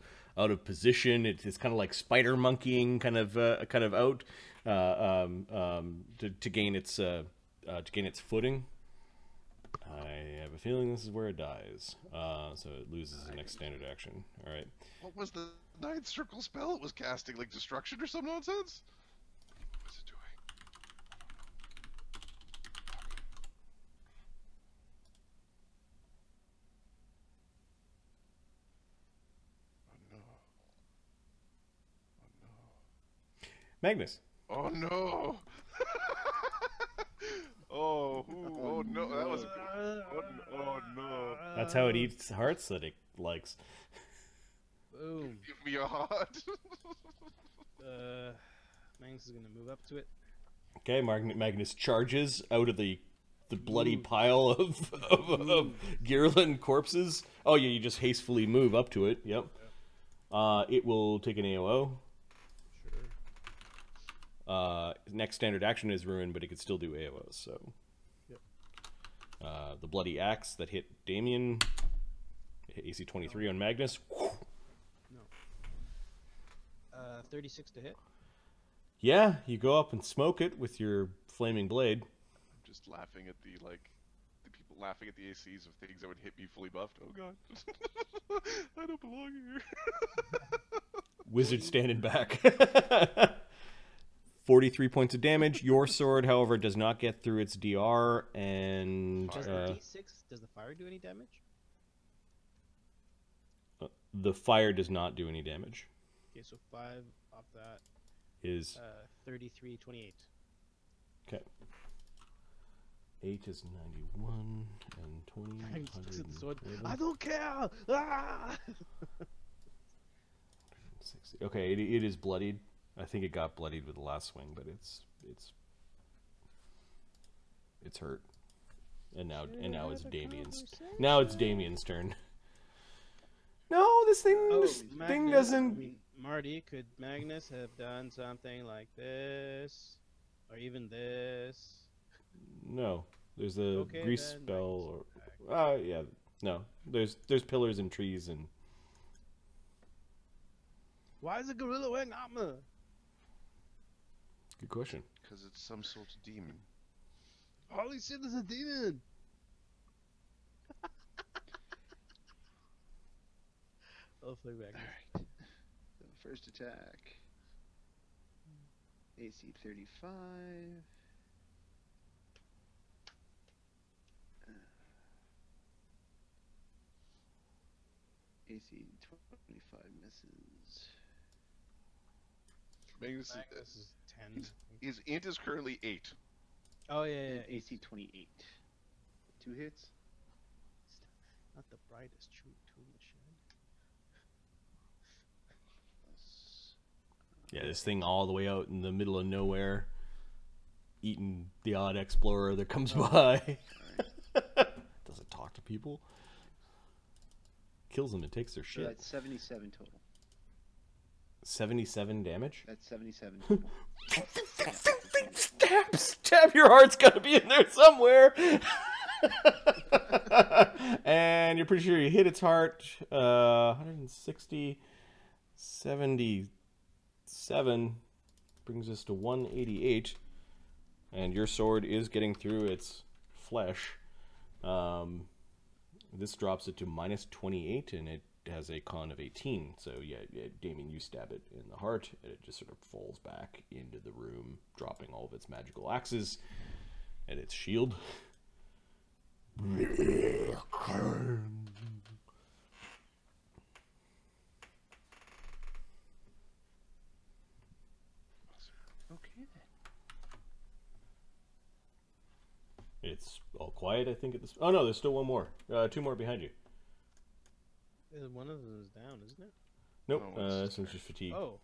position. It's kind of like spider monkeying, kind of out to gain its footing. I have a feeling this is where it dies. So it loses the next standard action. All right. What was the 9th circle spell it was casting? Like destruction or some nonsense? What's it doing? Magnus. Oh no! Oh no! That was. Oh no! That's how it eats hearts that it likes. Boom. Give me a heart. Magnus is gonna move up to it. Okay, Magnus charges out of the bloody pile of Girland corpses. Oh yeah, you just hastily move up to it. Yep. It will take an AOO. Next standard action is ruin, but it could still do AOs. So, Yep. The bloody axe that hit Damian, hit AC 23 on Magnus. No. 36 to hit. Yeah, you go up and smoke it with your flaming blade. I'm just laughing at the people laughing at the ACs of things that would hit me fully buffed. Oh god. I don't belong here. Wizard standing back. 43 points of damage. Your sword, however, does not get through its DR, and Does the D6, does the fire do any damage? the fire does not do any damage. Okay, so 5 off that. Is 33, 28. okay. 8 is 91 and 20. I just looks at the sword. 111. I don't care. Ah! 60. Okay, it is bloodied. I think it got bloodied with the last swing, but it's hurt. And now it's Damian's. Now it's Damian's turn. No, this thing doesn't. Marty, could Magnus have done something like this, or even this? No, there's a Okay, grease then spell, Magnus or yeah, no. There's pillars and trees and. Why is a gorilla wearing armor? Good question. Because it's some sort of demon. Holy shit, there's a demon! I'll play back. Alright. So first attack. AC 35. AC 25 misses. Magnus Magnus is 10. his int is currently 8. Oh yeah, And yeah. AC 28. 2 hits. Not the brightest tool machine. Yeah, this thing all the way out in the middle of nowhere, eating the odd explorer that comes by. Doesn't talk to people. Kills them and takes their So shit. that's 77 total. 77 damage. That's 77 total. Stab your heart's gotta be in there somewhere. And you're pretty sure you hit its heart. 160, 77 brings us to 188. And your sword is getting through its flesh. This drops it to minus 28, and it has a con of 18. So yeah, Damian, you stab it in the heart, and it just sort of falls back into the room, dropping all of its magical axes and its shield. Okay then. It's all quiet, I think, at this. Oh no, there's still one more. 2 more behind you. One of them is down, isn't it? Nope, Oh, it's this one's just fatigue. Oh,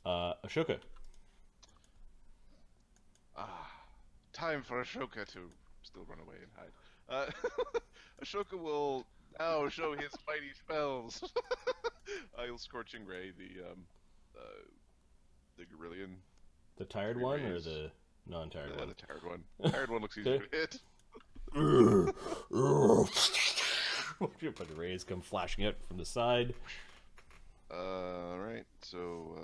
Ashoka. Time for Ashoka to still run away and hide. Ashoka will now show his mighty spells. Isle Scorching Ray, the Gorillion. The tired Three one or rays. the non-tired one? The tired one. Tired one looks easy to hit. But the rays come flashing out from the side. Alright, so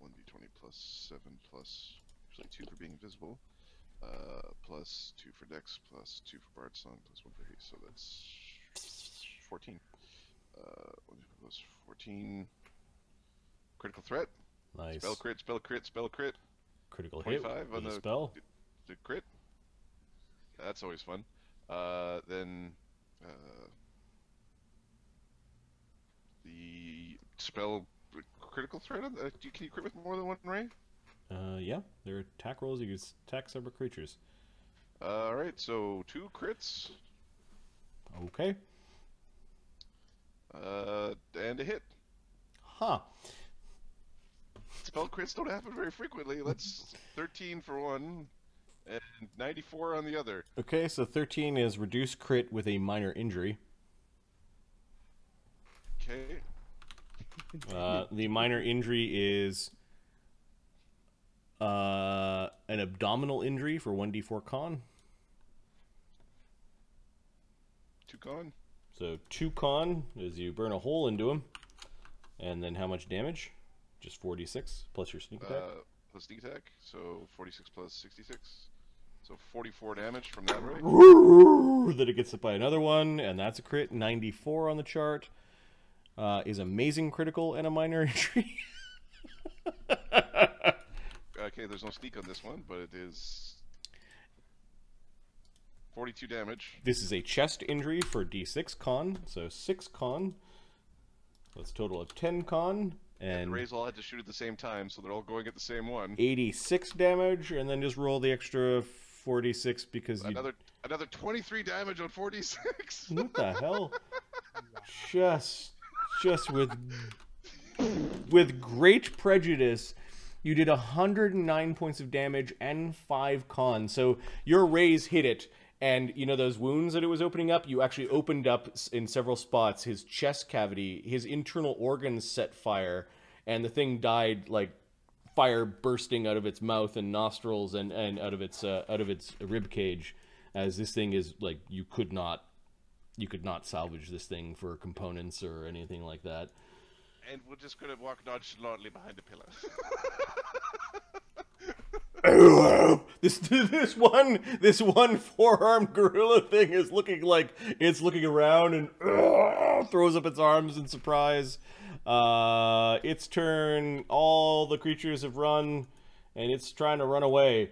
1d20 plus 7 plus actually 2 for being invisible. Plus 2 for Dex, plus 2 for Bard Song, plus 1 for haste, so that's 14. 1 plus 14. Critical threat. Nice. Spell crit, spell crit, spell crit. Critical hit 25 with on a the spell. The crit. That's always fun. Then the spell critical threat. Can you crit with more than 1 ray? Yeah, there are attack rolls. You can attack separate creatures. Alright, so 2 crits. Okay. And a hit. Huh. Spell crits don't happen very frequently. That's 13 for one, and 94 on the other. Okay, so 13 is reduced crit with a minor injury. Okay. The minor injury is An abdominal injury for 1d4 con. 2 con. So 2 con as you burn a hole into him. And then how much damage? Just 4d6 plus your sneak attack. Plus sneak attack, so 46 plus 66. So 44 damage from that, right? Then it gets hit by another one, and that's a crit. 94 on the chart. Is amazing critical and a minor injury. Okay, there's no sneak on this one, but it is 42 damage. This is a chest injury for d6 con, so 6 con. That's a total of 10 con. And Rays all had to shoot at the same time, so they're all going at the same one. 86 damage, and then just roll the extra 46 because you... Another 23 damage on 46. What the hell? Just with great prejudice, you did 109 points of damage and 5 con. So your rays hit it, and you know those wounds that it was opening up? You actually opened up in several spots his chest cavity, his internal organs set fire, and the thing died like fire bursting out of its mouth and nostrils and out of its rib cage, as this thing is like you could not salvage this thing for components or anything like that. And we're just gonna walk nonchalantly behind a pillar. This one four-armed gorilla thing is looking like it's looking around and throws up its arms in surprise. Its turn. All the creatures have run, and it's trying to run away.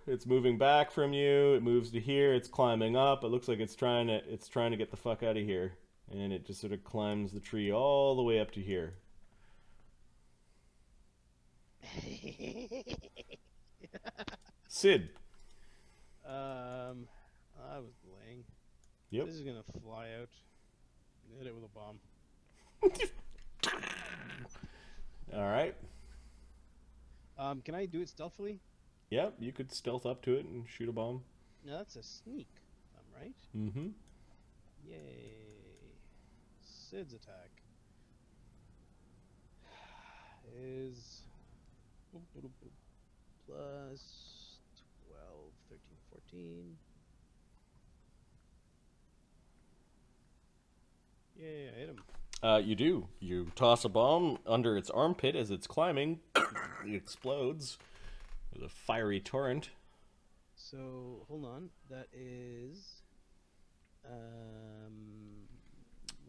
It's moving back from you. It moves to here. It's climbing up. It looks like it's trying to get the fuck out of here, and it just sort of climbs the tree all the way up to here. Cid. I was delaying. Yep. This is gonna fly out. Hit it with a bomb. All right. Can I do it stealthily? Yep, you could stealth up to it and shoot a bomb. No, that's a sneak. I'm right. Mm-hmm. Yay! Cid's attack is plus 12, 13, 14. Yay, I hit him. You do. You toss a bomb under its armpit as it's climbing. It explodes with a fiery torrent. So, hold on. That is...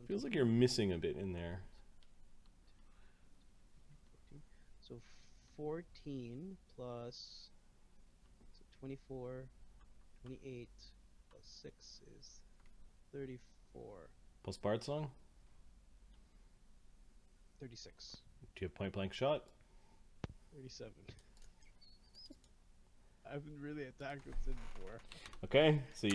Feels like you're missing a bit in there. So 14 plus 24, 28 plus 6 is 34. Plus Bard Song? 36. Do you have point blank shot? 37. I haven't really attacked with Cid before. Okay, so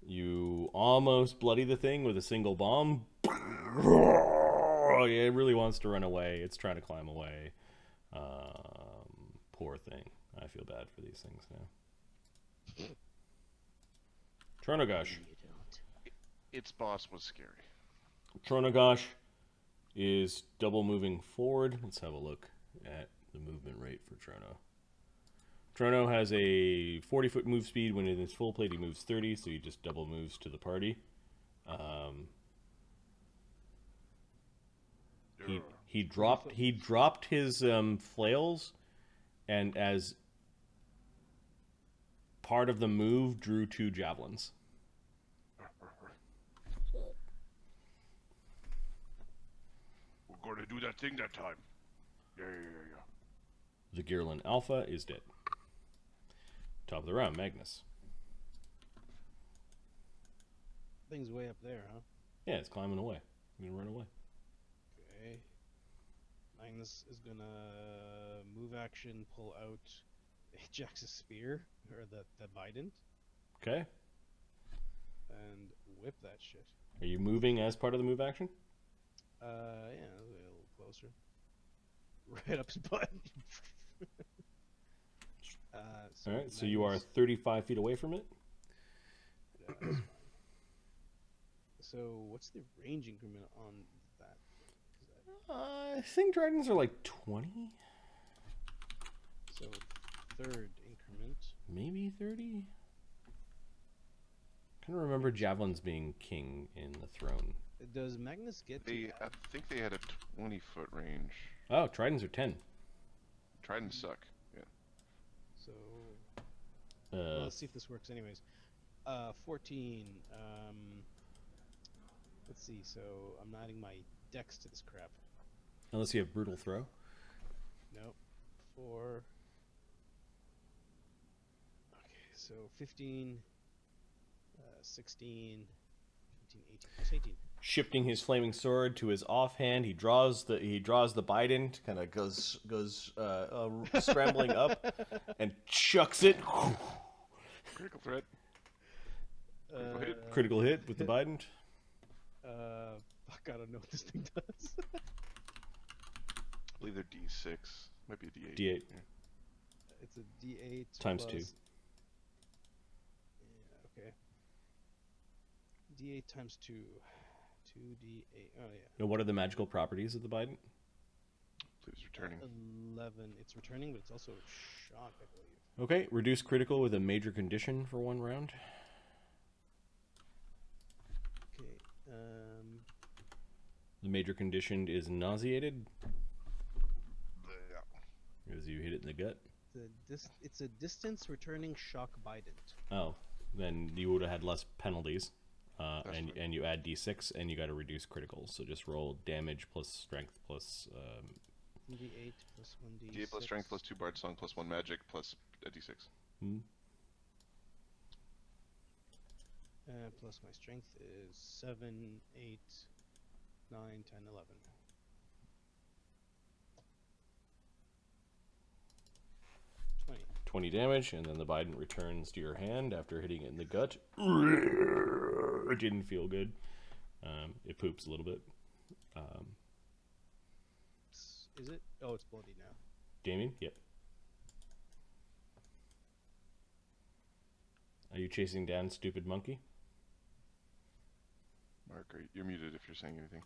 you almost bloody the thing with a single bomb. Oh yeah, it really wants to run away. It's trying to climb away. Poor thing. I feel bad for these things now. Trono-Goesh. Its boss was scary. Trono-Goesh is double moving forward. Let's have a look at the movement rate for Trono. Trono has a 40-foot move speed. When in his full plate, he moves 30, so he just double moves to the party. He dropped his flails, and as part of the move, drew 2 javelins. We're going to do that thing that time. Yeah. The Girlin Alpha is dead. Top of the round, Magnus. Thing's way up there, huh? Yeah, it's climbing away. I'm gonna run away. Okay. Magnus is gonna move action, pull out Ajax's spear, or the Bident, Okay. and whip that shit. Are you moving as part of the move action? Yeah, a little closer. Right up his butt. All right, so you are 35 feet away from it. Yeah, that's fine. So what's the range increment on that? I think tridents are like 20, So, third increment. maybe 30. Kind of remember javelins being king in the throne. Does Magnus get to... I think they had a 20-foot range. Oh, tridents are 10. Tridents suck. Yeah. So... well, let's see if this works anyways. 14. Let's see, so I'm not adding my dex to this crap. Unless you have brutal throw. Nope. 4. Okay, so 15, 16, 17, 18, plus 18. Shifting his flaming sword to his offhand, he draws the bident, kind of goes scrambling up, and chucks it. Critical threat. Critical hit with the bident. Fuck, I don't know what this thing does. I believe they're D6. Might be a D8. D8. Yeah. It's a D8 Times plus... 2. Yeah, okay. D8 times 2. 2D8. Oh, yeah. Now, what are the magical properties of the bident? Please returning. 11. It's returning, but it's also shock, I believe. Okay, reduce critical with a major condition for 1 round. Okay. The major condition is nauseated, Yeah. as you hit it in the gut. It's a distance returning shock bident. Oh, then you would have had less penalties. That's right. And you add d6, and you got to reduce criticals. So just roll damage plus strength plus... D8 plus 1d6. D8 plus strength plus 2 bard song plus 1 magic plus a D6. Plus my strength is 7, 8, 9, 10, 11. 20 damage, and then the bident returns to your hand after hitting it in the gut. It didn't feel good. It poops a little bit. Is it? Oh, it's bloody now. Damian? Yep. Are you chasing down stupid monkey? Mark, you're muted if you're saying anything.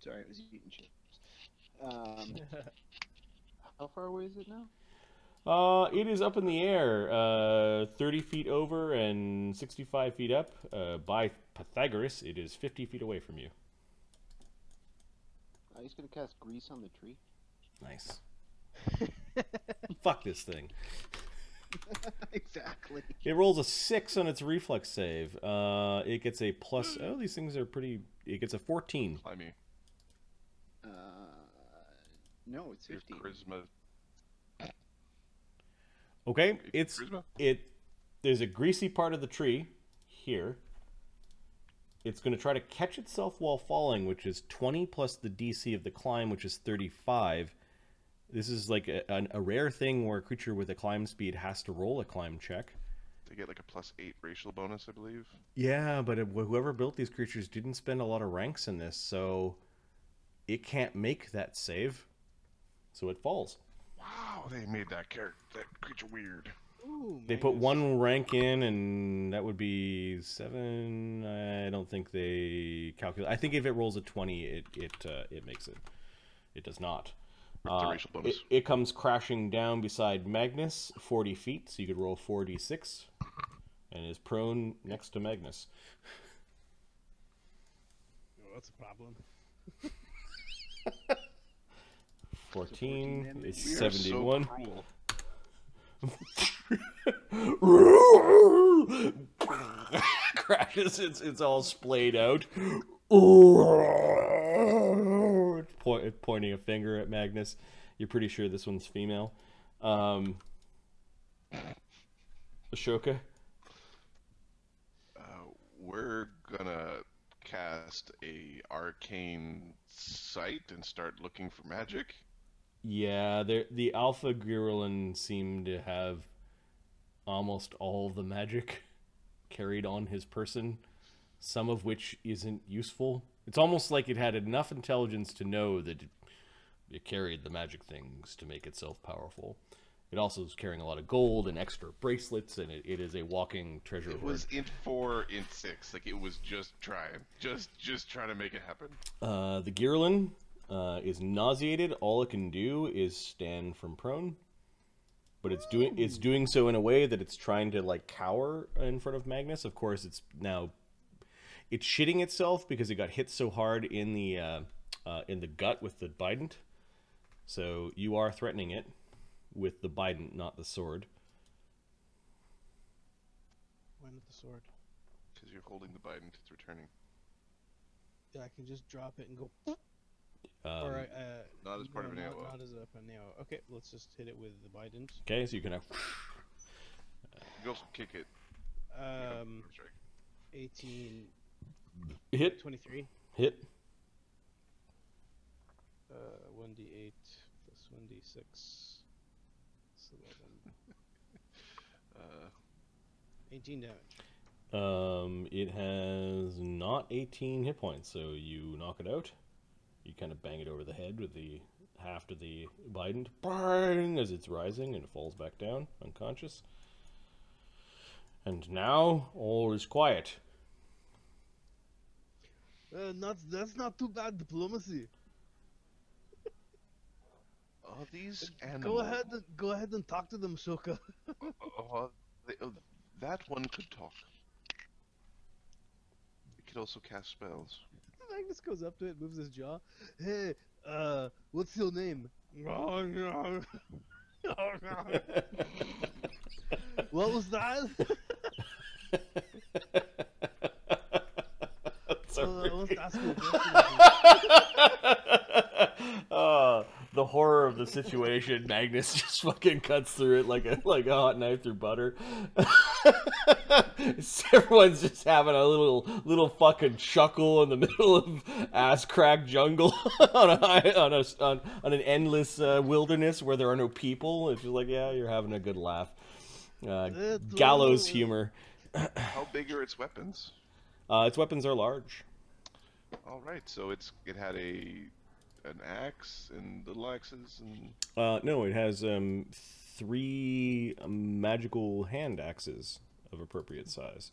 Sorry, I was eating chips. How far away is it now? It is up in the air, 30 feet over and 65 feet up. By Pythagoras, it is 50 feet away from you. I'm just gonna cast grease on the tree. Nice. Fuck this thing. Exactly. It rolls a 6 on its reflex save. It gets a plus... Oh, these things are pretty... It gets a 14. Climby. No, it's Your 15. charisma. Okay, Charisma? there's a greasy part of the tree here. It's going to try to catch itself while falling, which is 20 plus the DC of the climb, which is 35. This is like a rare thing where a creature with a climb speed has to roll a climb check. They get like a +8 racial bonus, I believe. Yeah, but whoever built these creatures didn't spend a lot of ranks in this, so it can't make that save, so it falls. Wow, they made that creature weird. Ooh, They put Magnus. 1 rank in, and that would be 7. I don't think they calculate. I think if it rolls a 20, it makes it. It does not. The racial bonus. It comes crashing down beside Magnus, 40 feet, so you could roll 4d6, and is prone next to Magnus. Oh, that's a problem. 14 14 is We are 71. So cruel. Crashes, it's all splayed out. It's pointing a finger at Magnus. You're pretty sure this one's female. Ashoka? We're gonna cast a arcane sight and start looking for magic. Yeah, the Alpha Girulin seem to have almost all the magic carried on his person, some of which isn't useful. It's almost like it had enough intelligence to know that it carried the magic things to make itself powerful. It also is carrying a lot of gold and extra bracelets, and it is a walking treasure It hoard. was int 4, int 6. Like, it was just trying. Just trying to make it happen. The Gearlin is nauseated. All it can do is stand from prone. But it's doing so in a way that it's trying to, like, cower in front of Magnus. Of course, it's shitting itself because it got hit so hard in the gut with the bident. So you are threatening it with the bident, not the sword. Why not the sword? Because you're holding the bident, it's returning. Yeah, I can just drop it and go. Or Not as part of an AOO. Not as a AOO. Okay, let's just hit it with the bident. Okay, so you can have... You can also kick it. 18. Hit. 23. Hit. 1d8 plus 1d6. 18 damage. It has not 18 hit points, so you knock it out. You kind of bang it over the head with the haft of the bident, bang, as it's rising, and it falls back down, unconscious. And now all is quiet. That's not too bad diplomacy. Are these animals? Go ahead and talk to them, Ashoka. That one could talk. It could also cast spells. Magnus goes up to it, moves his jaw. Hey, what's your name? What was that? I want to ask you a question. The horror of the situation. Magnus just fucking cuts through it like a hot knife through butter. Everyone's just having a little fucking chuckle in the middle of ass crack jungle on an endless wilderness where there are no people. It's just like, yeah, you're having a good laugh. Gallows humor. How big are its weapons? Its weapons are large. All right, so it had an axe and little axes and. No, it has 3 magical hand axes of appropriate size.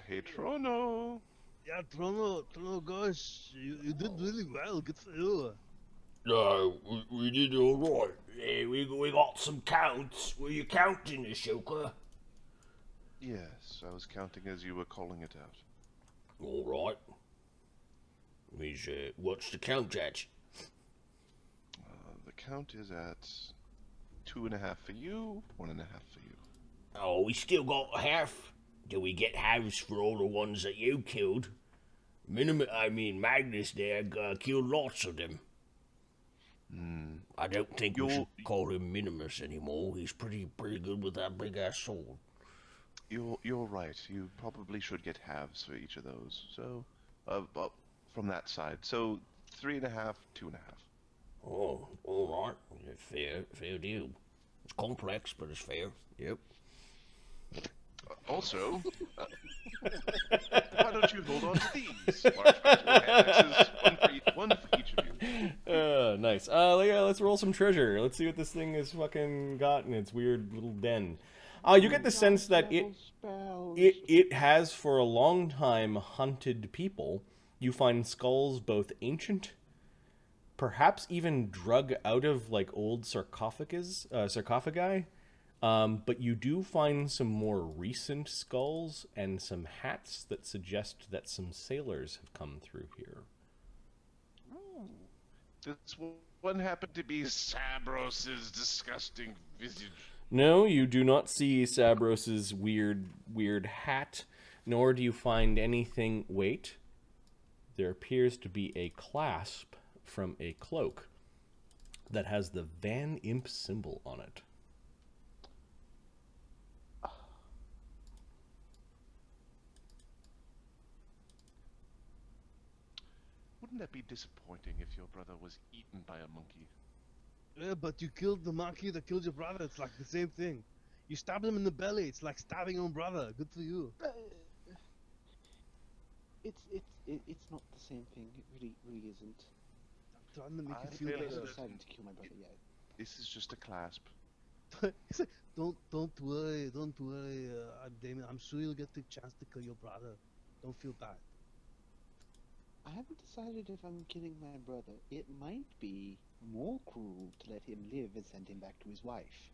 Hey, Trono. Yeah, Trono-Goesh, you did really well. Good for you. No, we did all right. Yeah, we got some counts. Were you counting, Ashoka? Yes, I was counting as you were calling it out. All right. What's the count at? The count is at 2.5 for you, 1.5 for you. Oh, we still got a half. Do we get halves for all the ones that you killed? Magnus there killed lots of them. I don't think we should call him Minimus anymore. He's pretty good with that big ass sword. You're right. You probably should get halves for each of those. So, from that side. So, 3.5, 2.5. Oh, all right. Fair deal. It's complex, but it's fair. Yep. Also, why don't you hold on to these large magical hand axes, one for each of you. Nice. Yeah, let's roll some treasure. Let's see what this thing has fucking got in its weird little den. You get the sense that it has for a long time hunted people. You find skulls both ancient, perhaps even drug out of like old sarcophagi. But you do find some more recent skulls and some hats that suggest that some sailors have come through here. Ooh. This one happened to be Sabros's disgusting visage. No, you do not see Sabros's weird hat, nor do you find anything. Wait. There appears to be a clasp from a cloak that has the Van Imp symbol on it. Wouldn't that be disappointing if your brother was eaten by a monkey? Yeah, but you killed the monkey that killed your brother. It's like the same thing. You stabbed him in the belly. It's like stabbing your own brother. Good for you. It's not the same thing. It really isn't. I'm trying to make I you feel feel I better. decided to kill my brother. Yeah. This is just a clasp. He's like, don't worry, Damian. I'm sure you'll get the chance to kill your brother. Don't feel bad. I haven't decided if I'm killing my brother. It might be more cruel to let him live and send him back to his wife.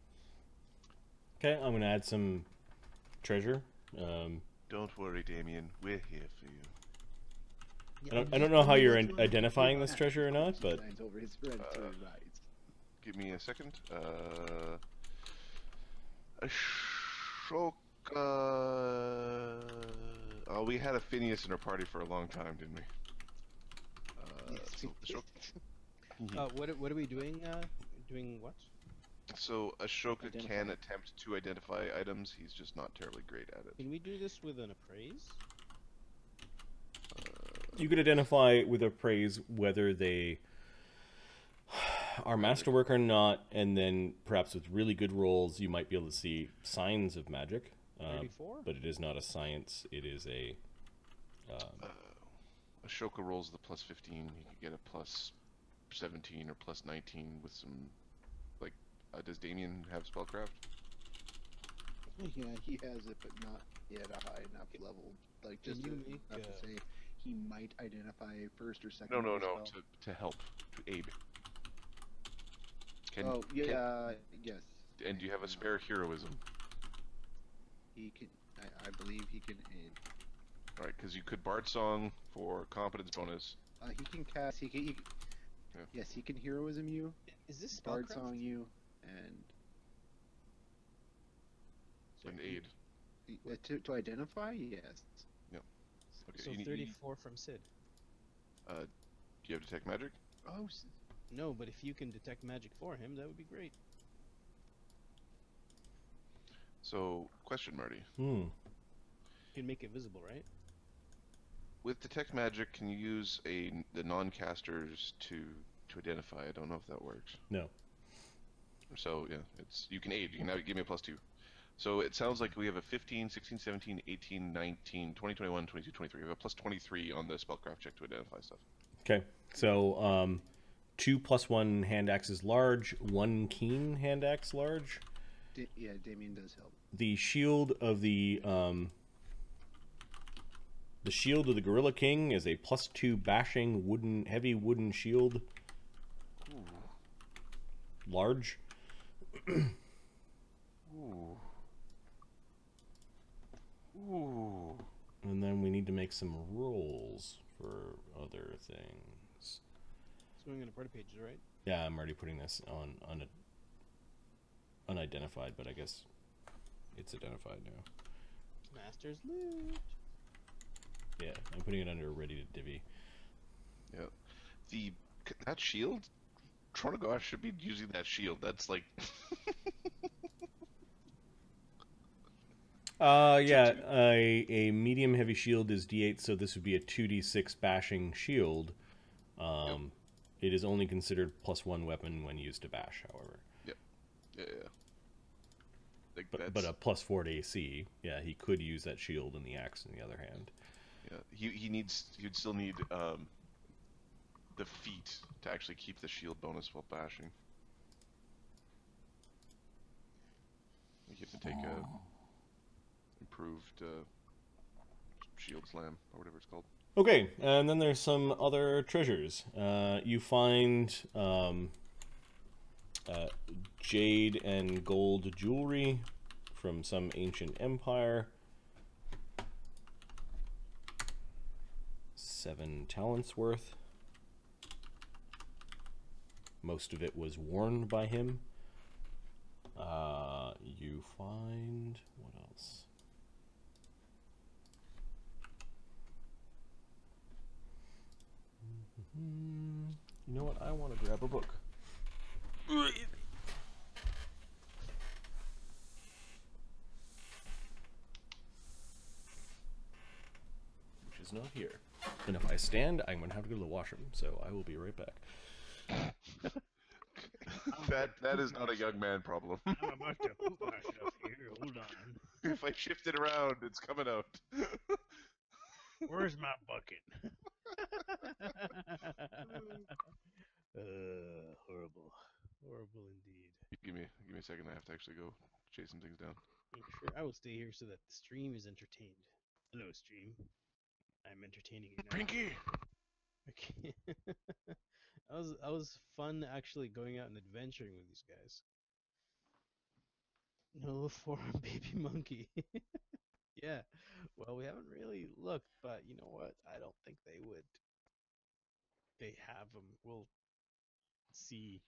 Okay, I'm gonna add some treasure. Don't worry, Damian. We're here for you. I don't know how you're identifying this treasure or not, but Over his hereditary rights. Give me a second. Ashoka. Oh, we had a Phineas in our party for a long time, didn't we? So Ashoka. What are we doing? Doing what? So Ashoka Identify. can attempt to identify items. He's just not terribly great at it. Can we do this with an appraise? you could identify with appraise whether they are masterwork or not, and then perhaps with really good rolls, you might be able to see signs of magic. 34? But it is not a science. It is a. Ashoka rolls the +15. He could get a +17 or +19 with some, like, does Damian have spellcraft? Yeah, he has it, but not yet a high enough level. Like, just Can you to, make, enough to say he might identify first or second. No, no, level no. spell. To help, to aid. Can, Oh, yeah, yes. and do you have a spare heroism? He can. I believe he can aid. All right, because you could Bard Song for competence bonus. He can cast. He can. Yeah. Yes, he can heroism you, Is this Bard spellcraft? Song you, and And aid. to identify. Yes. Okay, So you need- 34 from Cid. do you have detect magic? Oh, No, but if you can detect magic for him, that would be great. So, question, Marty. You can make it visible, right? With detect magic, can you use the non-casters to identify? I don't know if that works. No. So yeah, you can aid. You can now give me a +2. So it sounds like we have a 15, 16, 17, 18, 19, 20, 21, 22, 23. We have a +23 on the spellcraft check to identify stuff. Okay, so 2 + 1 hand axes large, 1 keen hand axe large. yeah, Damian does help. The shield of the shield of the Gorilla King is a +2 bashing heavy wooden shield. Ooh. Large. Ooh. Ooh. And then we need to make some rolls for other things. It's going on the party pages, right? Yeah, I'm already putting this on unidentified, but I guess it's identified now. Master's loot. Yeah, I'm putting it under ready to divvy. Yeah. That shield? Trono-Goesh should be using that shield. That's like... Yeah, a medium heavy shield is D8, so this would be a 2d6 bashing shield. It is only considered +1 weapon when used to bash, however. Yeah. Like But a +4 to AC. Yeah, he could use that shield and the axe in the other hand. Yeah, he'd still need the feat to actually keep the shield bonus while bashing. You have to take a improved shield slam or whatever it's called. Okay, and then there's some other treasures. You find jade and gold jewelry from some ancient empire. 7 talents worth. Most of it was worn by him. You find... what else? You know what? I want to grab a book. Which is not here. And if I stand, I'm going to have to go to the washroom, so I will be right back. That is not a young man problem. I'm about to put my stuff here. Hold on. If I shift it around, it's coming out. Where's my bucket? Horrible. Horrible indeed. Give me a second. I have to actually go chase some things down. Sure, I will stay here so that the stream is entertained. Hello, stream. I'm entertaining you now. Pinky! Okay. That was fun actually going out and adventuring with these guys. No foreign baby monkey. Yeah. Well, we haven't really looked, but you know what? I don't think they would. They have them. We'll see